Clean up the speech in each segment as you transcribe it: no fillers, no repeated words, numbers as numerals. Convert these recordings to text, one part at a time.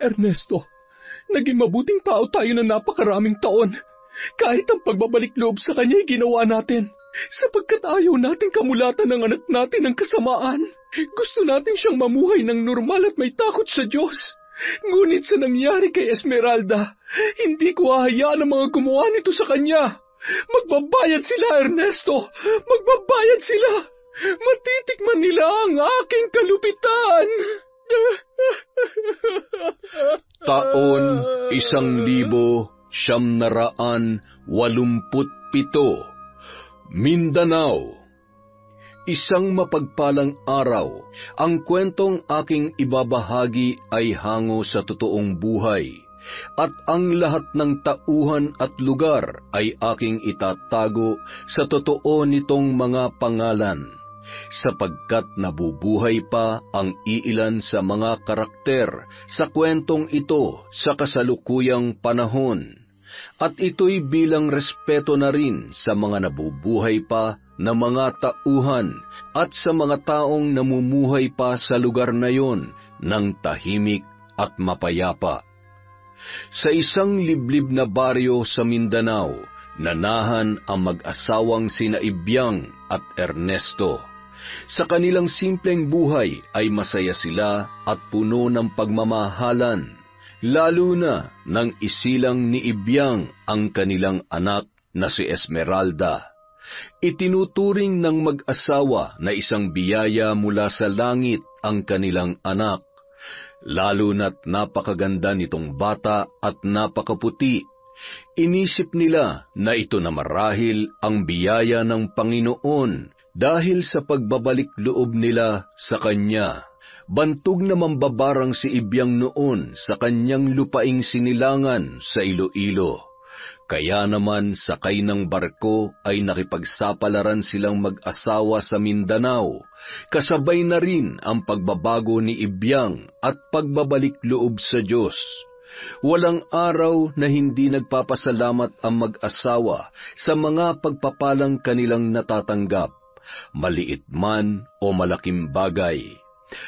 Ernesto, naging mabuting tao tayo na napakaraming taon. Kahit ang pagbabalik loob sa kanya ay ginawa natin, sapagkat ayaw natin kamulatan ng anak natin ng kasamaan. Gusto natin siyang mamuhay ng normal at may takot sa Diyos. Ngunit sa nangyari kay Esmeralda, hindi ko hahayaan ang mga gumawa nito sa kanya. Magbabayad sila, Ernesto! Magbabayad sila! Matitikman nila ang aking kalupitan! Taon 1987, Mindanao. Isang mapagpalang araw, ang kwentong aking ibabahagi ay hango sa totoong buhay, at ang lahat ng tauhan at lugar ay aking itatago sa totoo nitong mga pangalan, sapagkat nabubuhay pa ang iilan sa mga karakter sa kwentong ito sa kasalukuyang panahon. At ito'y bilang respeto na rin sa mga nabubuhay pa na mga tauhan at sa mga taong namumuhay pa sa lugar na yon ng tahimik at mapayapa. Sa isang liblib na baryo sa Mindanao, nanahan ang mag-asawang sina Ibiang at Ernesto. Sa kanilang simpleng buhay ay masaya sila at puno ng pagmamahalan, lalo na nang isilang ni Ibiang ang kanilang anak na si Esmeralda. Itinuturing ng mag-asawa na isang biyaya mula sa langit ang kanilang anak, lalo na't napakaganda nitong bata at napakaputi. Inisip nila na ito na marahil ang biyaya ng Panginoon dahil sa pagbabalik loob nila sa Kanya. Bantog na mambabarang si Ibiang noon sa kanyang lupaing sinilangan sa Iloilo. Kaya naman sakay ng barko ay nakipagsapalaran silang mag-asawa sa Mindanao, kasabay na rin ang pagbabago ni Ibiang at pagbabalik loob sa Diyos. Walang araw na hindi nagpapasalamat ang mag-asawa sa mga pagpapalang kanilang natatanggap, maliit man o malaking bagay.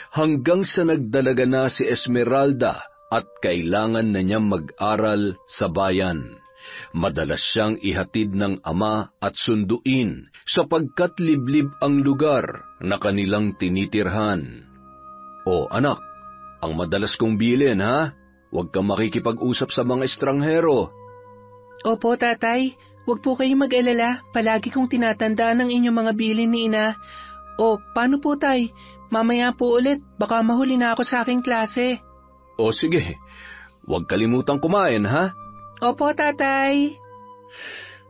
Hanggang sa nagdalaga na si Esmeralda at kailangan na niyang mag-aral sa bayan. Madalas siyang ihatid ng ama at sunduin sapagkat liblib ang lugar na kanilang tinitirhan. O anak, ang madalas kong bilin ha? Huwag kang makikipag-usap sa mga estranghero. Opo, tatay. Huwag po kayong mag-alala. Palagi kong tinatandaan ang inyong mga bilin ni ina. O, paano po, tay? Mamaya po ulit, baka mahuli na ako sa aking klase. O sige, huwag kalimutang kumain, ha? Opo, tatay.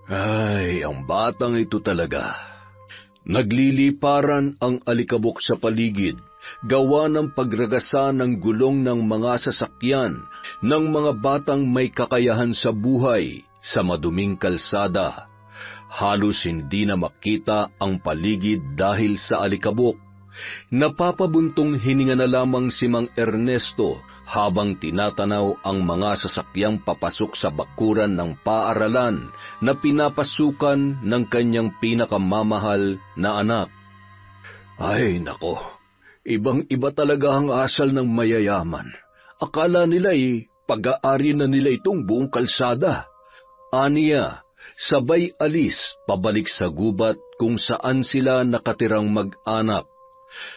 Ay, ang batang ito talaga. Nagliliparan ang alikabok sa paligid, gawa ng pagragasa ng gulong ng mga sasakyan ng mga batang may kakayahan sa buhay sa maduming kalsada. Halos hindi na makita ang paligid dahil sa alikabok. Napapabuntong hininga na lamang si Mang Ernesto habang tinatanaw ang mga sasakyang papasok sa bakuran ng paaralan na pinapasukan ng kanyang pinakamamahal na anak. Ay nako, ibang-iba talaga ang asal ng mayayaman. Akala nila'y pag-aari na nila itong buong kalsada. Aniya, sabay alis pabalik sa gubat kung saan sila nakatirang mag-anak.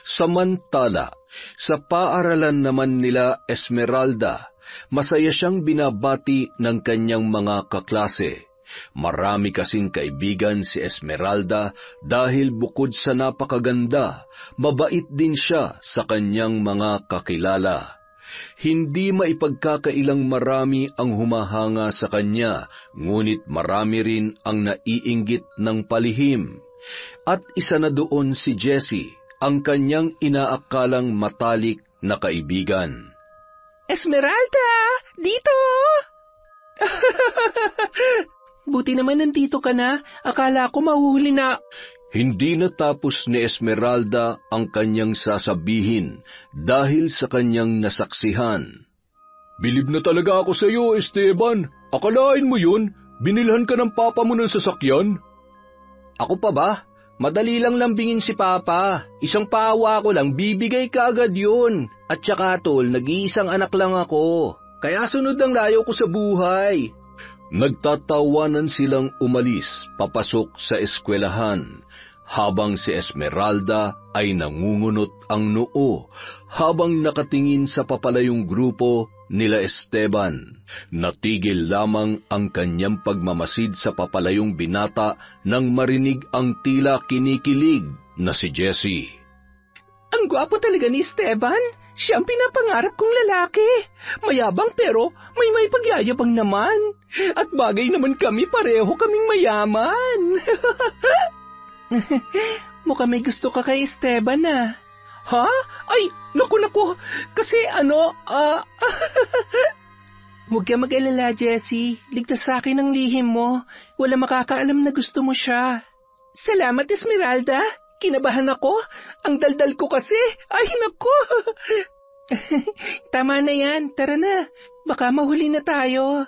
Samantala, sa paaralan naman nila Esmeralda, masaya siyang binabati ng kanyang mga kaklase. Marami kasing kaibigan si Esmeralda dahil bukod sa napakaganda, mabait din siya sa kanyang mga kakilala. Hindi maipagkakailang marami ang humahanga sa kanya, ngunit marami rin ang naiinggit ng palihim. At isa na doon si Jessie, ang kanyang inaakalang matalik na kaibigan. Esmeralda! Dito! Buti naman nandito ka na. Akala ko mahuhuli na. Hindi natapos ni Esmeralda ang kanyang sasabihin dahil sa kanyang nasaksihan. Bilib na talaga ako sa iyo, Esteban. Akalain mo yun? Binilhan ka ng papa mo ng sasakyan? Ako pa ba? Madali lang lambingin si Papa. Isang pawa ko lang, bibigay ka agad yun. At saka tol, nag-iisang anak lang ako. Kaya sunod ang layo ko sa buhay. Nagtatawanan silang umalis papasok sa eskwelahan, habang si Esmeralda ay nangungunot ang noo habang nakatingin sa papalayong grupo nila Esteban. Natigil lamang ang kanyang pagmamasid sa papalayong binata nang marinig ang tila kinikilig na si Jessie. Ang gwapo talaga ni Esteban. Siya ang pinapangarap kong lalaki. Mayabang pero may pagyayabang naman. At bagay naman kami, pareho kaming mayaman. Mukhang may gusto ka kay Esteban ah. Ha? Ay, naku. Kasi Huwag ka mag-alala, Jessie. Ligtas sa akin ang lihim mo. Wala makakaalam na gusto mo siya. Salamat, Esmeralda. Kinabahan ako. Ang daldal ko kasi. Ay, naku. Tama na yan. Tara na. Baka mahuli na tayo.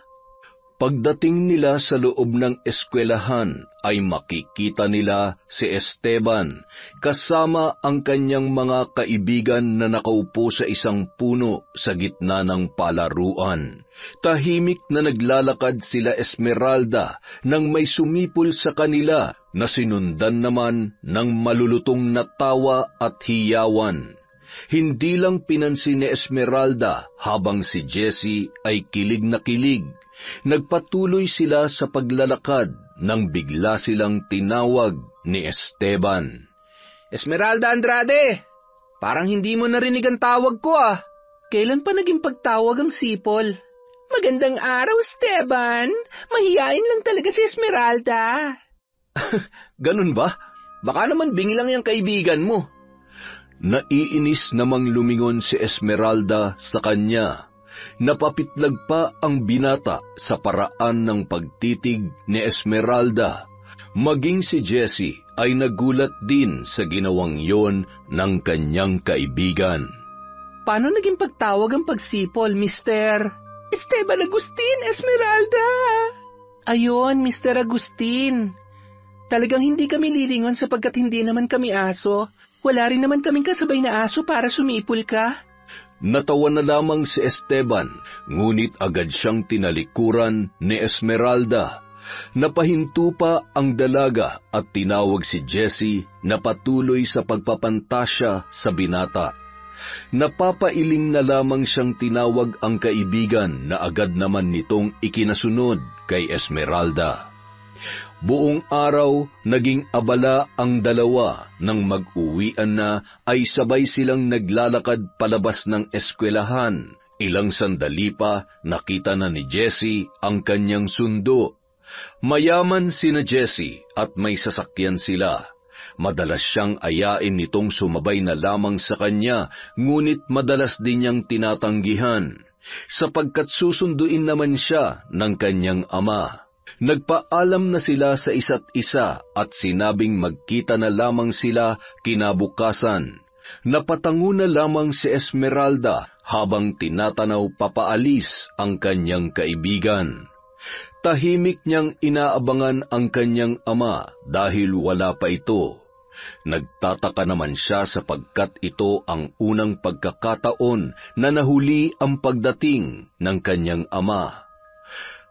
Pagdating nila sa loob ng eskwelahan ay makikita nila si Esteban kasama ang kanyang mga kaibigan na nakaupo sa isang puno sa gitna ng palaruan. Tahimik na naglalakad sila Esmeralda nang may sumipol sa kanila na sinundan naman ng malulutong na tawa at hiyawan. Hindi lang pinansin ni Esmeralda habang si Jessie ay kilig na kilig. Nagpatuloy sila sa paglalakad nang bigla silang tinawag ni Esteban. Esmeralda Andrade, parang hindi mo narinig ang tawag ko ah. Kailan pa naging pagtawag ang sipol? Magandang araw, Esteban. Mahiyain lang talaga si Esmeralda. Ganun ba? Baka naman bingi lang yung kaibigan mo. Naiinis namang lumingon si Esmeralda sa kanya. Napapitlag pa ang binata sa paraan ng pagtitig ni Esmeralda. Maging si Jessie ay nagulat din sa ginawang yon ng kanyang kaibigan. Paano naging pagtawag ang pagsipol, Mr. Esteban Agustin, Esmeralda? Ayon, Mr. Agustin. Talagang hindi kami lilingon sapagkat hindi naman kami aso. Wala rin naman kaming kasabay na aso para sumipol ka. Natawa na lamang si Esteban, ngunit agad siyang tinalikuran ni Esmeralda. Napahinto pa ang dalaga at tinawag si Jessie na patuloy sa pagpapantasya sa binata. Napapailing na lamang siyang tinawag ang kaibigan na agad naman nitong ikinasunod kay Esmeralda. Buong araw, naging abala ang dalawa. Nang mag-uwian na, ay sabay silang naglalakad palabas ng eskwelahan. Ilang sandali pa, nakita na ni Jessie ang kanyang sundo. Mayaman sina Jessie at may sasakyan sila. Madalas siyang ayain nitong sumabay na lamang sa kanya, ngunit madalas din niyang tinatanggihan, sapagkat susunduin naman siya ng kanyang ama. Nagpaalam na sila sa isa't isa at sinabing magkita na lamang sila kinabukasan. Napatango na lamang si Esmeralda habang tinatanaw papaalis ang kanyang kaibigan. Tahimik niyang inaabangan ang kanyang ama dahil wala pa ito. Nagtataka naman siya sapagkat ito ang unang pagkakataon na nahuli ang pagdating ng kanyang ama.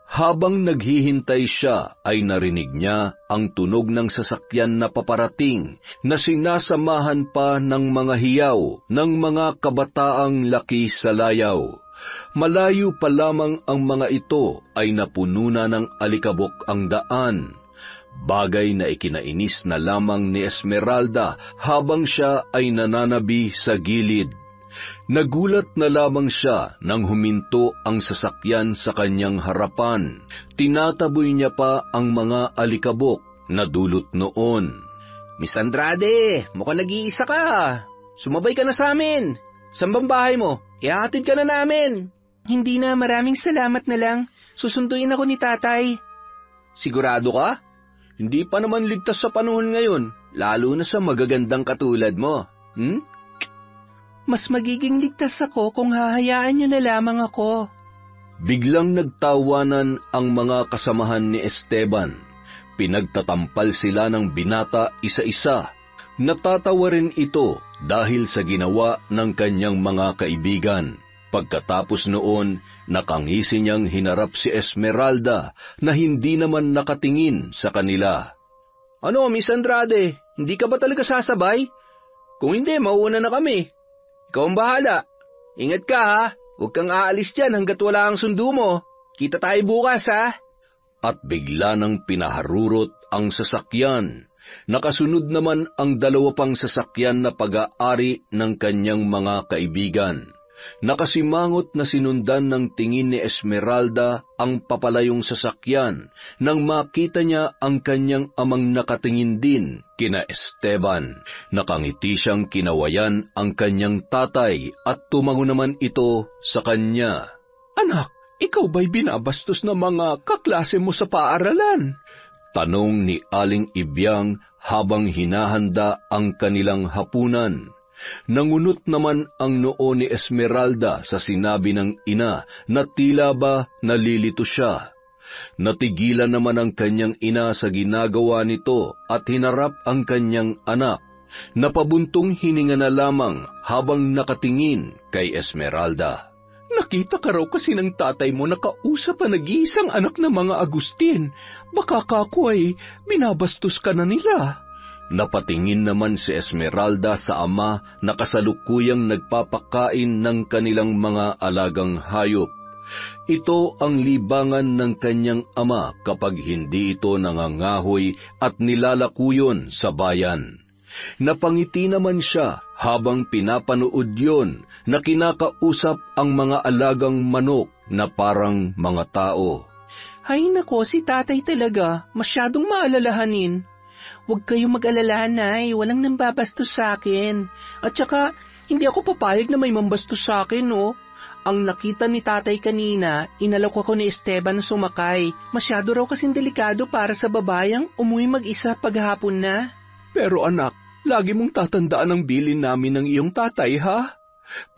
Habang naghihintay siya ay narinig niya ang tunog ng sasakyan na paparating na sinasamahan pa ng mga hiyaw ng mga kabataang laki sa layaw. Malayo pa lamang ang mga ito ay napuno na ng alikabok ang daan. Bagay na ikinainis na lamang ni Esmeralda habang siya ay nananabi sa gilid. Nagulat na lamang siya nang huminto ang sasakyan sa kanyang harapan. Tinataboy niya pa ang mga alikabok na dulot noon. Miss Andrade, mukhang nag-iisa ka. Sumabay ka na sa amin. Saan bang bahay mo? Ihahatid ka na namin. Hindi na, maraming salamat na lang. Susunduin ako ni tatay. Sigurado ka? Hindi pa naman ligtas sa panahon ngayon, lalo na sa magagandang katulad mo. Mas magiging ligtas ako kung hahayaan niyo na lamang ako. Biglang nagtawanan ang mga kasamahan ni Esteban. Pinagtatampal sila ng binata isa-isa. Natatawa rin ito dahil sa ginawa ng kanyang mga kaibigan. Pagkatapos noon, nakangisi niyang hinarap si Esmeralda na hindi naman nakatingin sa kanila. Ano, Miss Andrade? Hindi ka ba talaga sasabay? Kung hindi, mauuna na kami. Ikaw ang bahala. Ingat ka ha. Huwag kang aalis dyan hanggat wala ang sundo mo. Kita tayo bukas ha. At bigla nang pinaharurot ang sasakyan. Nakasunod naman ang 2 pang sasakyan na pag-aari ng kanyang mga kaibigan. Nakasimangot na sinundan ng tingin ni Esmeralda ang papalayong sasakyan nang makita niya ang kanyang amang nakatingin din kina Esteban. Nakangiti siyang kinawayan ang kanyang tatay at tumango naman ito sa kanya. Anak, ikaw ba'y binabastos ng mga kaklase mo sa paaralan? Tanong ni Aling Ibyang habang hinahanda ang kanilang hapunan. Nangunot naman ang noo ni Esmeralda sa sinabi ng ina na tila ba nalilito siya. Natigilan naman ang kanyang ina sa ginagawa nito at hinarap ang kanyang anak. Napabuntong hininga na lamang habang nakatingin kay Esmeralda. Nakita ka raw kasi ng tatay mo na kausap ang nag-iisang anak ng mga Agustin. Baka kako ay binabastos ka na nila. Napatingin naman si Esmeralda sa ama na kasalukuyang nagpapakain ng kanilang mga alagang hayop. Ito ang libangan ng kanyang ama kapag hindi ito nangangahoy at nilalakuyon sa bayan. Napangiti naman siya habang pinapanood yon na kinakausap ang mga alagang manok na parang mga tao. Hay nako, si tatay talaga, masyadong maalalahanin. Huwag kayong mag-alala, Nay, walang nambabastos sa akin. At saka, hindi ako papayag na may mambastos sa akin, no? Ang nakita ni tatay kanina, inalok ako ni Esteban na sumakay. Masyado raw kasing delikado para sa babayang umuwi mag-isa paghapon na. Pero anak, lagi mong tatandaan ang bilin namin ng iyong tatay, ha?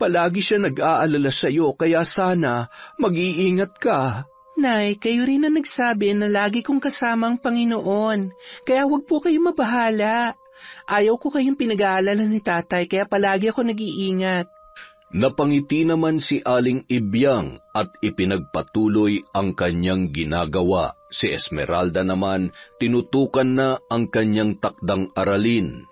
Palagi siya nag-aalala sa iyo, kaya sana mag-iingat ka. Nay, kayo rin na nagsabi na lagi kong kasama ang Panginoon, kaya huwag po kayong mabahala. Ayaw ko kayong pinag-aalala ni tatay, kaya palagi ako nag-iingat. Napangiti naman si Aling Ibyang at ipinagpatuloy ang kanyang ginagawa. Si Esmeralda naman tinutukan na ang kanyang takdang aralin.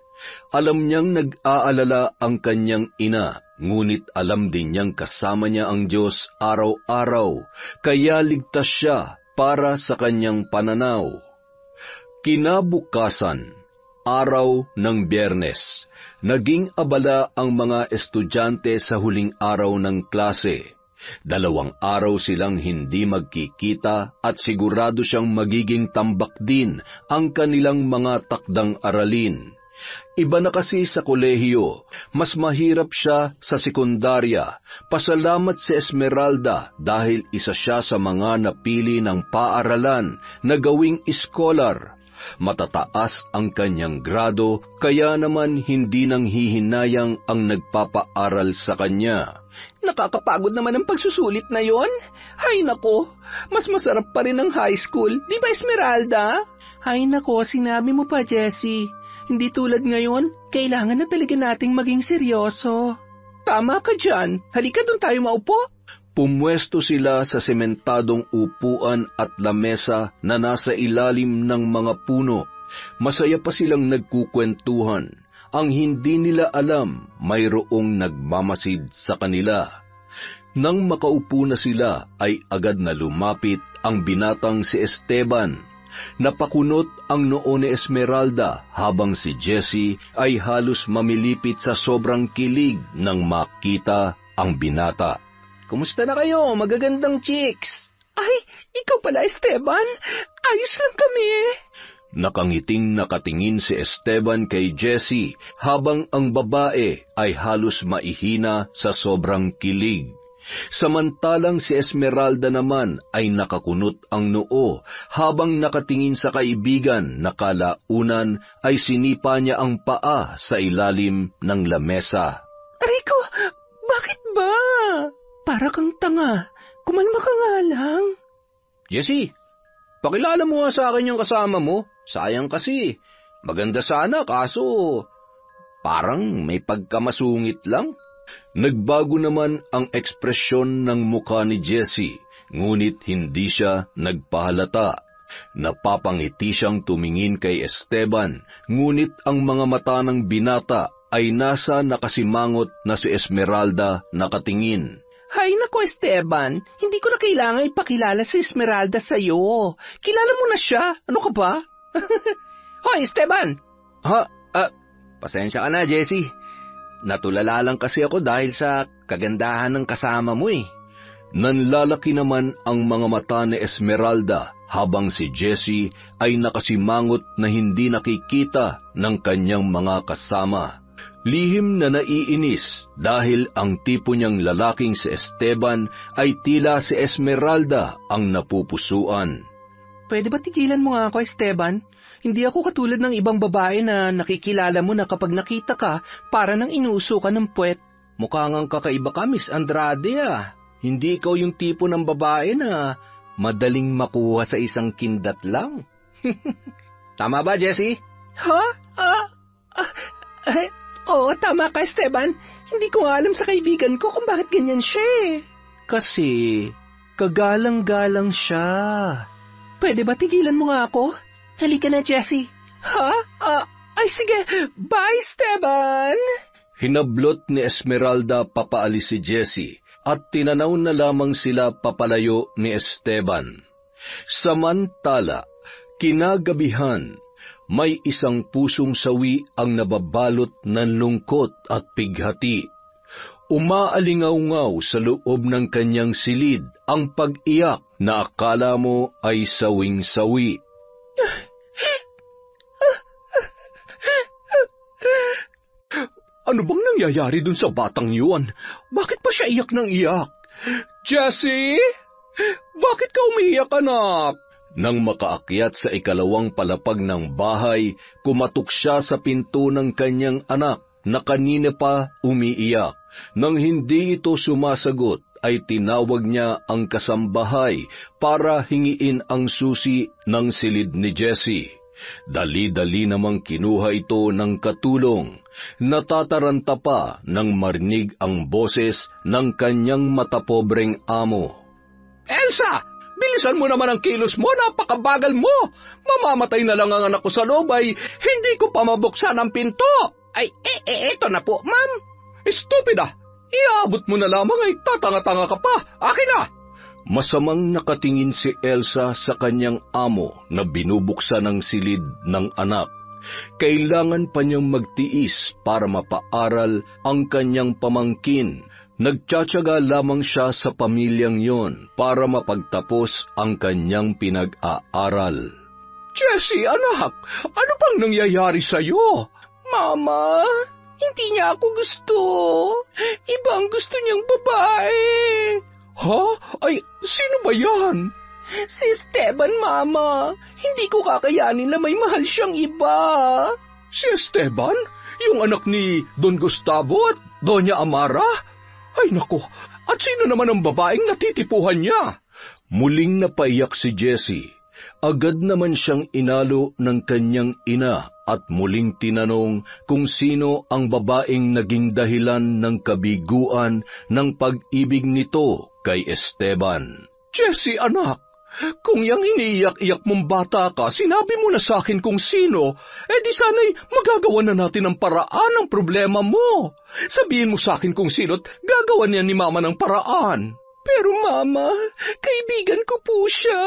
Alam niyang nag-aalala ang kanyang ina, ngunit alam din niyang kasama niya ang Diyos araw-araw, kaya ligtas siya para sa kanyang pananaw. Kinabukasan, araw ng Biyernes, naging abala ang mga estudyante sa huling araw ng klase. 2 araw silang hindi magkikita at sigurado siyang magiging tambak din ang kanilang mga takdang aralin. Iba na kasi sa kolehiyo, mas mahirap siya sa sekundarya. Pasalamat si Esmeralda dahil isa siya sa mga napili ng paaralan na gawing iskolar. Matataas ang kanyang grado, kaya naman hindi nang hihinayang ang nagpapaaral sa kanya. Nakakapagod naman ang pagsusulit na yon. Hay nako, mas masarap pa rin ang high school, di ba Esmeralda? Hay nako, sinabi mo pa, Jessie. Hindi tulad ngayon, kailangan na talaga nating maging seryoso. Tama ka dyan. Halika doon tayo maupo. Pumwesto sila sa sementadong upuan at lamesa na nasa ilalim ng mga puno. Masaya pa silang nagkukwentuhan. Ang hindi nila alam, mayroong nagmamasid sa kanila. Nang makaupo na sila, ay agad na lumapit ang binatang si Esteban. Napakunot ang noo ni Esmeralda habang si Jessie ay halos mamilipit sa sobrang kilig nang makita ang binata. Kumusta na kayo, magagandang chicks? Ay, ikaw pala Esteban. Ayos lang kami eh. Nakangiting nakatingin si Esteban kay Jessie habang ang babae ay halos maihina sa sobrang kilig. Samantalang si Esmeralda naman ay nakakunot ang noo habang nakatingin sa kaibigan na kalaunan ay sinipa niya ang paa sa ilalim ng lamesa. Rico, bakit ba? Para kang tanga. Kumalma ka nga lang. Jessie, pakilala mo nga sa akin yung kasama mo. Sayang kasi. Maganda sana kaso Parang may pagkamasungit lang. Nagbago naman ang ekspresyon ng mukha ni Jessie, ngunit hindi siya nagpahalata. Napapangiti siyang tumingin kay Esteban, ngunit ang mga mata ng binata ay nasa nakasimangot na si Esmeralda nakatingin. Hay nako Esteban, hindi ko na kailangan ipakilala si Esmeralda sa'yo. Kilala mo na siya, ano ka ba? Hoy Esteban! Pasensya ka na, Jessie. Natulala lang kasi ako dahil sa kagandahan ng kasama mo eh. Nanlalaki naman ang mga mata ni Esmeralda habang si Jessie ay nakasimangot na hindi nakikita ng kanyang mga kasama. Lihim na naiinis dahil ang tipo niyang lalaking si Esteban ay tila si Esmeralda ang napupusuan. Pwede ba tigilan mo nga ako, Esteban? Hindi ako katulad ng ibang babae na nakikilala mo na kapag nakita ka, para nang inuusukan ng puwet. Mukha ngang kakaiba ka, Miss Andrade ah. Hindi ikaw yung tipo ng babae na madaling makuha sa isang kindat lang. Tama ba, Jessie? Ha? Oo, tama ka, Esteban. Hindi ko nga alam sa kaibigan ko kung bakit ganyan siya eh. Kasi kagalang-galang siya. Pwede ba tigilan mo nga ako? Halika na, Jessie. Ha? Ay sige, bye, Esteban! Hinablot ni Esmeralda papaalis si Jessie at tinanaw na lamang sila papalayo ni Esteban. Samantala, kinagabihan, may isang pusong sawi ang nababalot ng lungkot at pighati. Umaalingaw-ngaw sa loob ng kanyang silid ang pag-iyak na akala mo ay sawing-sawi. Ano bang nangyayari dun sa batang yun? Bakit pa siya iyak ng iyak? Jessie? Bakit ka umiiyak, anak? Nang makaakyat sa ikalawang palapag ng bahay, kumatok siya sa pinto ng kanyang anak na kanina pa umiiyak. Nang hindi ito sumasagot, ay tinawag niya ang kasambahay para hingiin ang susi ng silid ni Jessie. Dali-dali namang kinuha ito ng katulong. Natataranta pa nang marinig ang boses ng kanyang matapobreng amo. Elsa! Bilisan mo naman ang kilos mo, napakabagal mo! Mamamatay na lang ang anak ko sa loob ay hindi ko pa mabuksan ang pinto! Ay, eto na po, ma'am! Estupida! Iabot mo na lamang ay tatanga-tanga ka pa! Akin na! Masamang nakatingin si Elsa sa kanyang amo na binubuksan ang silid ng anak. Kailangan pa niyang magtiis para mapaaral ang kanyang pamangkin. Nagtsatsaga lamang siya sa pamilyang yon para mapagtapos ang kanyang pinag-aaral. Jessie, anak, ano bang nangyayari sa'yo? Mama, hindi niya ako gusto. Iba ang gusto niyang babae. Ha? Ay, sino ba yan? Si Esteban, Mama. Hindi ko kakayanin na may mahal siyang iba. Si Esteban? Yung anak ni Don Gustavo at Doña Amara? Ay nako, at sino naman ang babaeng natitipuhan niya? Muling napaiyak si Jessie. Agad naman siyang inalo ng kanyang ina at muling tinanong kung sino ang babaeng naging dahilan ng kabiguan ng pag-ibig nito kay Esteban. Jessie, anak, kung yang iniiyak-iyak mong bata ka, sinabi mo na sa akin kung sino, di sana'y magagawa na natin ang paraan ng problema mo. Sabihin mo sa akin kung sino't gagawa niya ni Mama ng paraan. Pero Mama, kaibigan ko po siya.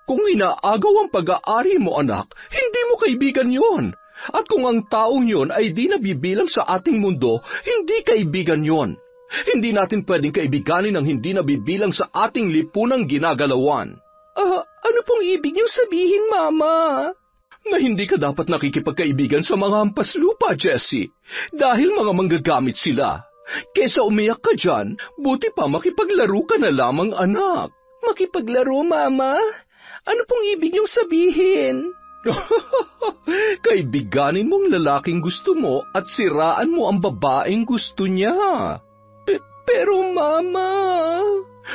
Kung inaagaw ang pag-aari mo, anak, hindi mo kaibigan yon. At kung ang taong yon ay di nabibilang sa ating mundo, hindi kaibigan yon. Hindi natin pwedeng kaibiganin ang hindi nabibilang sa ating lipunang ginagalawan. Ano pong ibig niyong sabihin, Mama? Na hindi ka dapat nakikipagkaibigan sa mga hampas lupa, Jessie, dahil mga manggagamit sila. Kesa umiyak ka dyan, buti pa makipaglaro ka na lamang, anak. Makipaglaro, Mama? Ano pong ibig niyong sabihin? Kaibiganin mong lalaking gusto mo at siraan mo ang babaeng gusto niya. Pero Mama...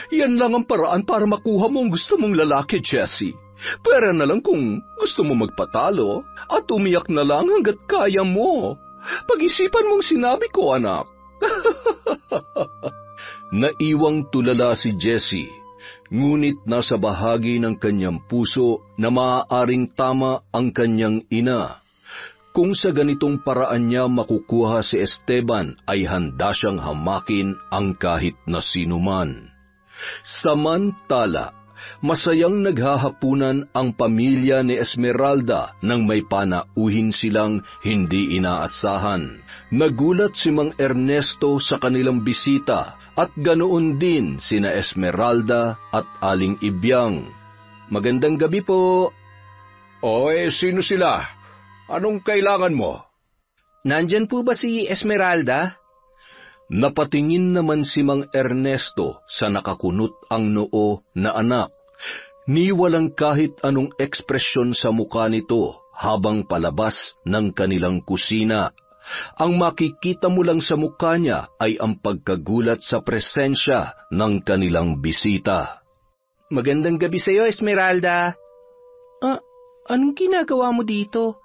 Yan lang ang paraan para makuha mo ang gusto mong lalaki, Jessie. Pwera na lang kung gusto mo magpatalo at umiyak na lang hanggat kaya mo. Pag-isipan mong sinabi ko, anak. Naiwang tulala si Jessie, ngunit nasa bahagi ng kanyang puso na maaaring tama ang kanyang ina. Kung sa ganitong paraan niya makukuha si Esteban, ay handa siyang hamakin ang kahit na sinuman. Samantala, masayang naghahapunan ang pamilya ni Esmeralda nang may panauhin silang hindi inaasahan. Nagulat si Mang Ernesto sa kanilang bisita at ganoon din sina Esmeralda at Aling Ibyang. Magandang gabi po. Sino sila? Anong kailangan mo? Nandyan po ba si Esmeralda? Napatingin naman si Mang Ernesto sa nakakunot ang noo na anak. Ni walang kahit anong ekspresyon sa mukha nito habang palabas ng kanilang kusina. Ang makikita mo lang sa mukha niya ay ang pagkagulat sa presensya ng kanilang bisita. Magandang gabi sa iyo, Esmeralda. Anong ginagawa mo dito?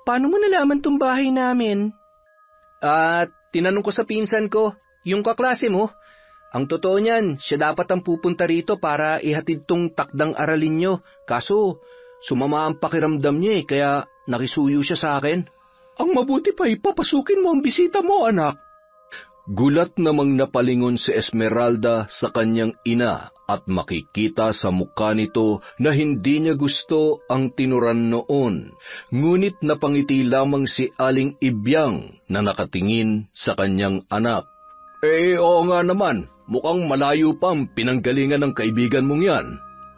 Paano mo nalaman tong bahay namin? Tinanong ko sa pinsan ko, yung kaklase mo. Ang totoo niyan, siya dapat ang pupunta rito para ihatid tong takdang aralin nyo. Kaso, sumama ang pakiramdam niya kaya nakisuyo siya sa akin. Ang mabuti pa papasukin mo ang bisita mo, anak. Gulat namang napalingon si Esmeralda sa kanyang ina at makikita sa mukha nito na hindi niya gusto ang tinuran noon. Ngunit napangiti lamang si Aling Ibyang na nakatingin sa kanyang anak. Oo nga naman, mukhang malayo pa ang pinanggalingan ng kaibigan mong yan.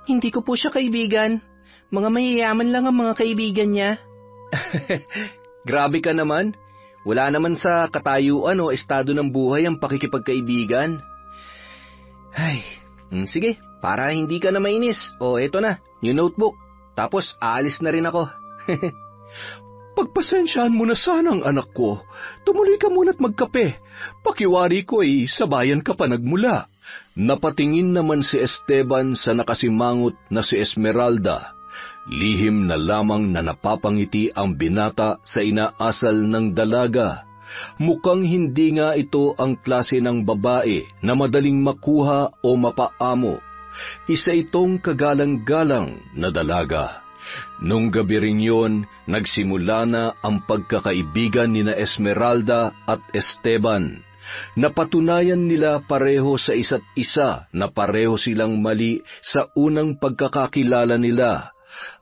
Hindi ko po siya kaibigan. Mga mayayaman lang ang mga kaibigan niya. Grabe ka naman. Wala naman sa katayuan o estado ng buhay ang pakikipagkaibigan. Sige, para hindi ka na mainis. Eto na, yung notebook. Tapos aalis na rin ako. Pagpasensyahan mo na sana ang anak ko. Tumuloy ka muna't magkape. Pakiwari ko sa bayan ka pa nagmula. Napatingin naman si Esteban sa nakasimangot na si Esmeralda. Lihim na lamang na napapangiti ang binata sa inaasal ng dalaga. Mukhang hindi nga ito ang klase ng babae na madaling makuha o mapaamo. Isa itong kagalang-galang na dalaga. Nung gabi rin yun, nagsimula na ang pagkakaibigan nina Esmeralda at Esteban. Napatunayan nila pareho sa isa't isa na pareho silang mali sa unang pagkakakilala nila.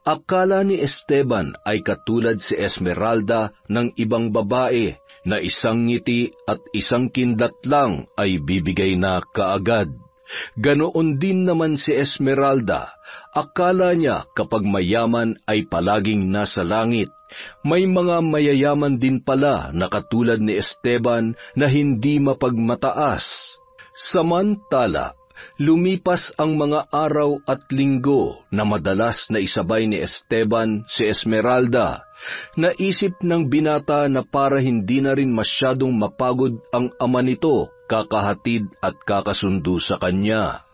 Akala ni Esteban ay katulad si Esmeralda ng ibang babae na isang ngiti at isang kindat lang ay bibigay na kaagad. Ganoon din naman si Esmeralda. Akala niya kapag mayaman ay palaging nasa langit. May mga mayayaman din pala na katulad ni Esteban na hindi mapagmataas. Samantala, lumipas ang mga araw at linggo na madalas na isabay ni Esteban si Esmeralda. Naisip ng binata na para hindi na rin masyadong mapagod ang ama nito, kakahatid at kakasundo sa kanya.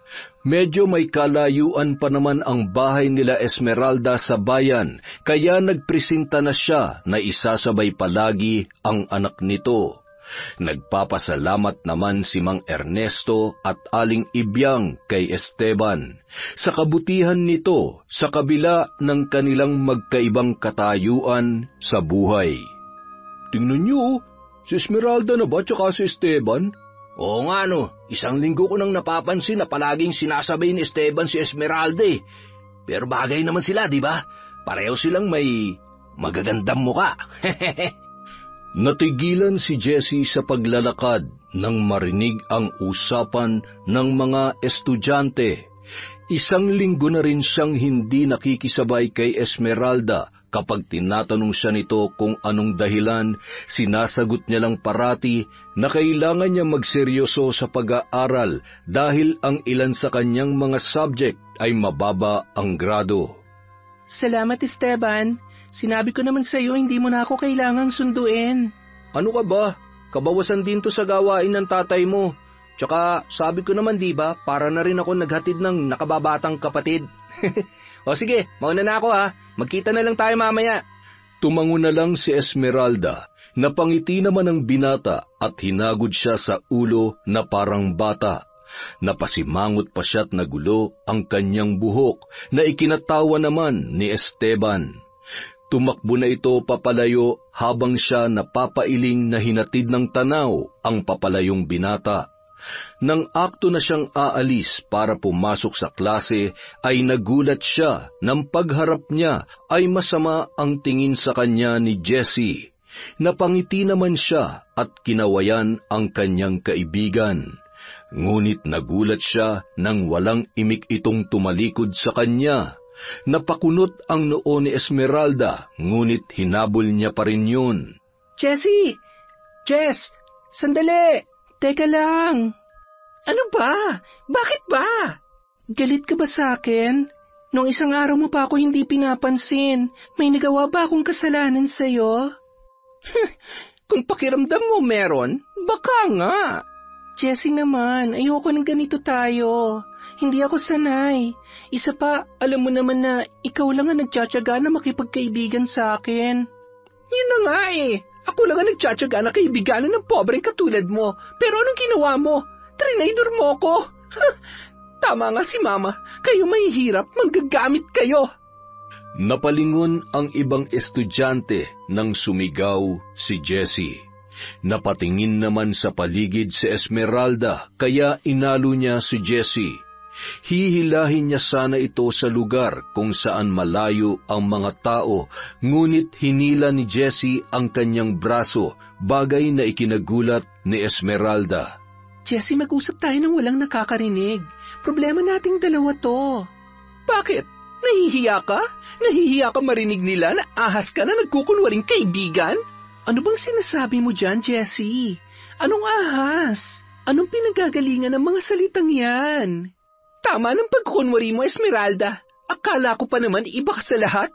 Medyo may kalayuan pa naman ang bahay nila Esmeralda sa bayan, kaya nagpresenta na siya na isasabay palagi ang anak nito. Nagpapasalamat naman si Mang Ernesto at Aling Ibyang kay Esteban sa kabutihan nito sa kabila ng kanilang magkaibang katayuan sa buhay. Tingnan niyo, si Esmeralda na ba tsaka si Esteban? Oo nga isang linggo ko nang napapansin na palaging sinasabay ni Esteban si Esmeralda Pero bagay naman sila, di ba? Pareho silang may magagandang muka. Natigilan si Jessie sa paglalakad nang marinig ang usapan ng mga estudyante. Isang linggo na rin siyang hindi nakikisabay kay Esmeralda. Kapag tinatanong siya nito kung anong dahilan, sinasagot niya lang parati na kailangan niya magseryoso sa pag-aaral dahil ang ilan sa kanyang mga subject ay mababa ang grado. Salamat, Esteban. Sinabi ko naman sa iyo, hindi mo na ako kailangang sunduin. Ano ka ba? Kabawasan din to sa gawain ng tatay mo. Tsaka sabi ko naman, di ba, para na rin ako naghatid ng nakababatang kapatid. O sige, mauna na ako ha. Magkita na lang tayo mamaya. Tumango na lang si Esmeralda. Napangiti naman ang binata at hinagod siya sa ulo na parang bata. Napasimangot pa siya't nagulo ang kanyang buhok na ikinatawa naman ni Esteban. Tumakbo na ito papalayo habang siya napapailing na hinatid ng tanaw ang papalayong binata. Nang akto na siyang aalis para pumasok sa klase ay nagulat siya nang pagharap niya ay masama ang tingin sa kanya ni Jessie. Napangiti naman siya at kinawayan ang kanyang kaibigan. Ngunit nagulat siya nang walang imik itong tumalikod sa kanya. Napakunot ang noo ni Esmeralda, ngunit hinabol niya pa rin yun. Jessie! Jess! Sandali! Teka lang! Ano ba? Bakit ba? Galit ka ba sa akin? Nung isang araw mo pa ako hindi pinapansin, may nagawa ba akong kasalanan sa'yo? Kung pakiramdam mo meron, baka nga. Jessie naman, ayoko ng ganito tayo. Hindi ako sanay. Isa pa, alam mo naman na ikaw lang ang nagtsatsaga na makipagkaibigan sa akin. Yun na nga eh. Ako lang ang nagtsatsaga na kaibiganan ng pobreng katulad mo. Pero anong ginawa mo? Trinaydor mo ko. Tama nga si Mama. Kayo mahihirap, manggagamit kayo. Napalingon ang ibang estudyante nang sumigaw si Jessie. Napatingin naman sa paligid si Esmeralda, kaya inalo niya si Jessie. Hihilahin niya sana ito sa lugar kung saan malayo ang mga tao, ngunit hinila ni Jessie ang kanyang braso, bagay na ikinagulat ni Esmeralda. Jessie, mag-usap tayo nang walang nakakarinig. Problema nating dalawa to. Bakit? Nahihiya ka? Nahihiya ka marinig nila na ahas ka na nagkukunwaring kaibigan? Ano bang sinasabi mo dyan, Jessie? Anong ahas? Anong pinagagalingan ng mga salitang yan? Tama ng pagkukunwari mo, Esmeralda. Akala ko pa naman iba ka sa lahat.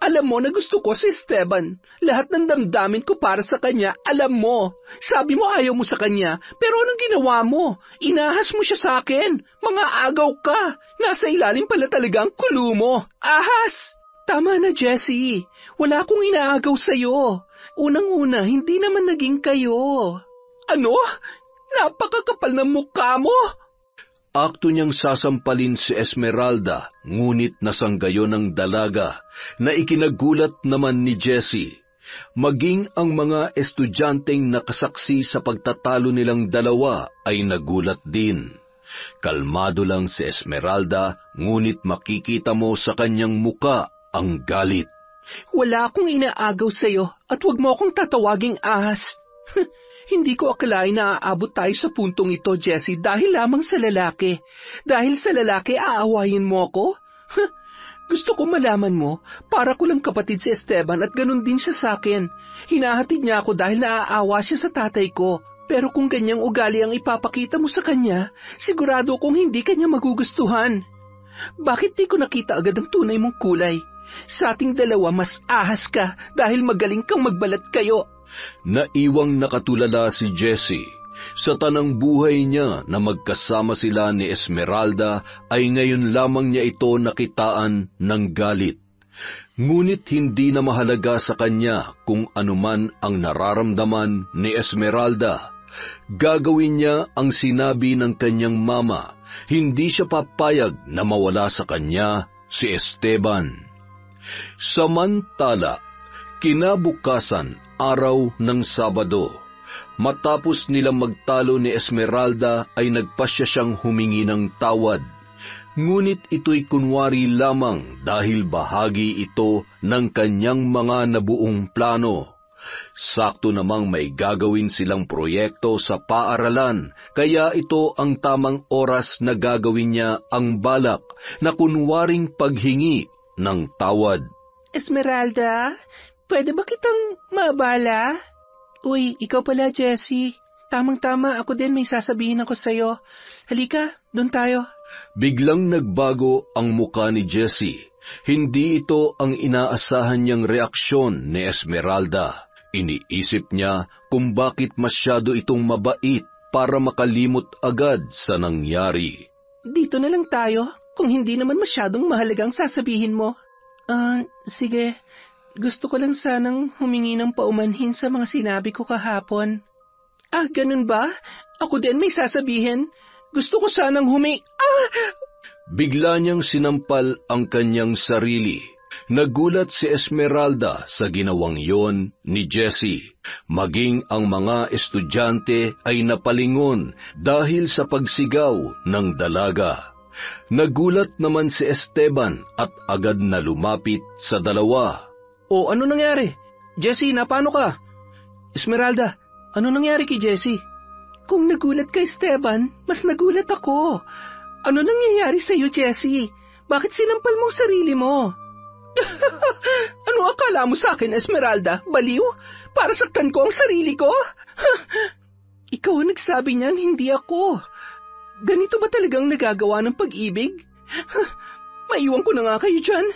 Alam mo na gusto ko si Esteban. Lahat ng damdamin ko para sa kanya, alam mo. Sabi mo ayaw mo sa kanya, pero anong ginawa mo? Inahas mo siya sa akin. Mga agaw ka. Nasa ilalim pala talaga ang kulo mo. Ahas! Tama na, Jessie. Wala akong inaagaw sa'yo. Unang-una, hindi naman naging kayo. Ano? Napakakapal ng mukha mo! Akto niyang sasampalin si Esmeralda, ngunit nasanggayon ng dalaga na ikinagulat naman ni Jessie. Maging ang mga estudyanteng nakasaksi sa pagtatalo nilang dalawa ay nagulat din. Kalmado lang si Esmeralda, ngunit makikita mo sa kanyang muka ang galit. Wala akong inaagaw sa'yo at huwag mo akong tatawaging ahas. Hindi ko akalain na aabot tayo sa puntong ito, Jessie, dahil lamang sa lalaki. Dahil sa lalaki, aawayin mo ako? Gusto ko malaman mo, para ko lang kapatid si Esteban at ganun din siya sa akin. Hinahatid niya ako dahil naaawa siya sa tatay ko. Pero kung ganyang ugali ang ipapakita mo sa kanya, sigurado kong hindi kanya magugustuhan. Bakit di ko nakita agad ang tunay mong kulay? Sa ating dalawa, mas ahas ka dahil magaling kang magbalat kayo. Naiwang nakatulala si Jessie. Sa tanang buhay niya na magkasama sila ni Esmeralda ay ngayon lamang niya ito nakitaan ng galit. Ngunit hindi na mahalaga sa kanya kung anuman ang nararamdaman ni Esmeralda. Gagawin niya ang sinabi ng kanyang mama. Hindi siya papayag na mawala sa kanya si Esteban. Samantala, kinabukasan, araw ng Sabado, matapos nilang magtalo ni Esmeralda ay nagpasya siyang humingi ng tawad. Ngunit ito'y kunwari lamang dahil bahagi ito ng kanyang mga nabuong plano. Sakto namang may gagawin silang proyekto sa paaralan, kaya ito ang tamang oras na gagawin niya ang balak na kunwaring paghingi ng tawad. Esmeralda, pwede ba kitang mabala? Uy, ikaw pala, Jessie. Tamang-tama, ako din may sasabihin ako sa'yo. Halika, doon tayo. Biglang nagbago ang muka ni Jessie. Hindi ito ang inaasahan niyang reaksyon ni Esmeralda. Iniisip niya kung bakit masyado itong mabait para makalimot agad sa nangyari. Dito na lang tayo, kung hindi naman masyadong mahalagang sasabihin mo. Sige. Gusto ko lang sanang humingi ng paumanhin sa mga sinabi ko kahapon. Ah, ganun ba? Ako din may sasabihin. Gusto ko sanang Bigla niyang sinampal ang kanyang sarili. Nagulat si Esmeralda sa ginawang yon ni Jessie. Maging ang mga estudyante ay napalingon dahil sa pagsigaw ng dalaga. Nagulat naman si Esteban at agad na lumapit sa dalawa. O ano nangyari? Jessie, paano ka? Esmeralda, ano nangyari kay Jessie? Kung nagulat ka, Esteban, mas nagulat ako. Ano nangyayari sa'yo, Jessie? Bakit sinampal mong sarili mo? Ano akala mo sa akin, Esmeralda? Baliw? Para saktan ko ang sarili ko? Ikaw ang nagsabi niyan, hindi ako. Ganito ba talagang nagagawa ng pag-ibig? Maiwan ko na nga kayo dyan.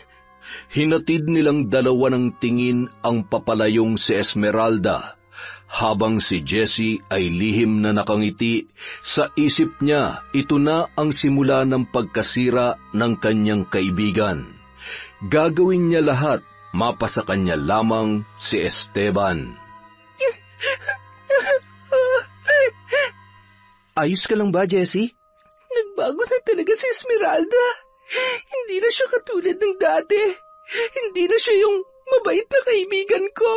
Hinatid nilang dalawa ng tingin ang papalayong si Esmeralda. Habang si Jessie ay lihim na nakangiti, sa isip niya ito na ang simula ng pagkasira ng kanyang kaibigan. Gagawin niya lahat, mapasa kanya lamang si Esteban. Ayos ka lang ba, Jessie? Nagbago na talaga si Esmeralda. Hindi na siya katulad ng dati. Hindi na siya yung mabait na kaibigan ko.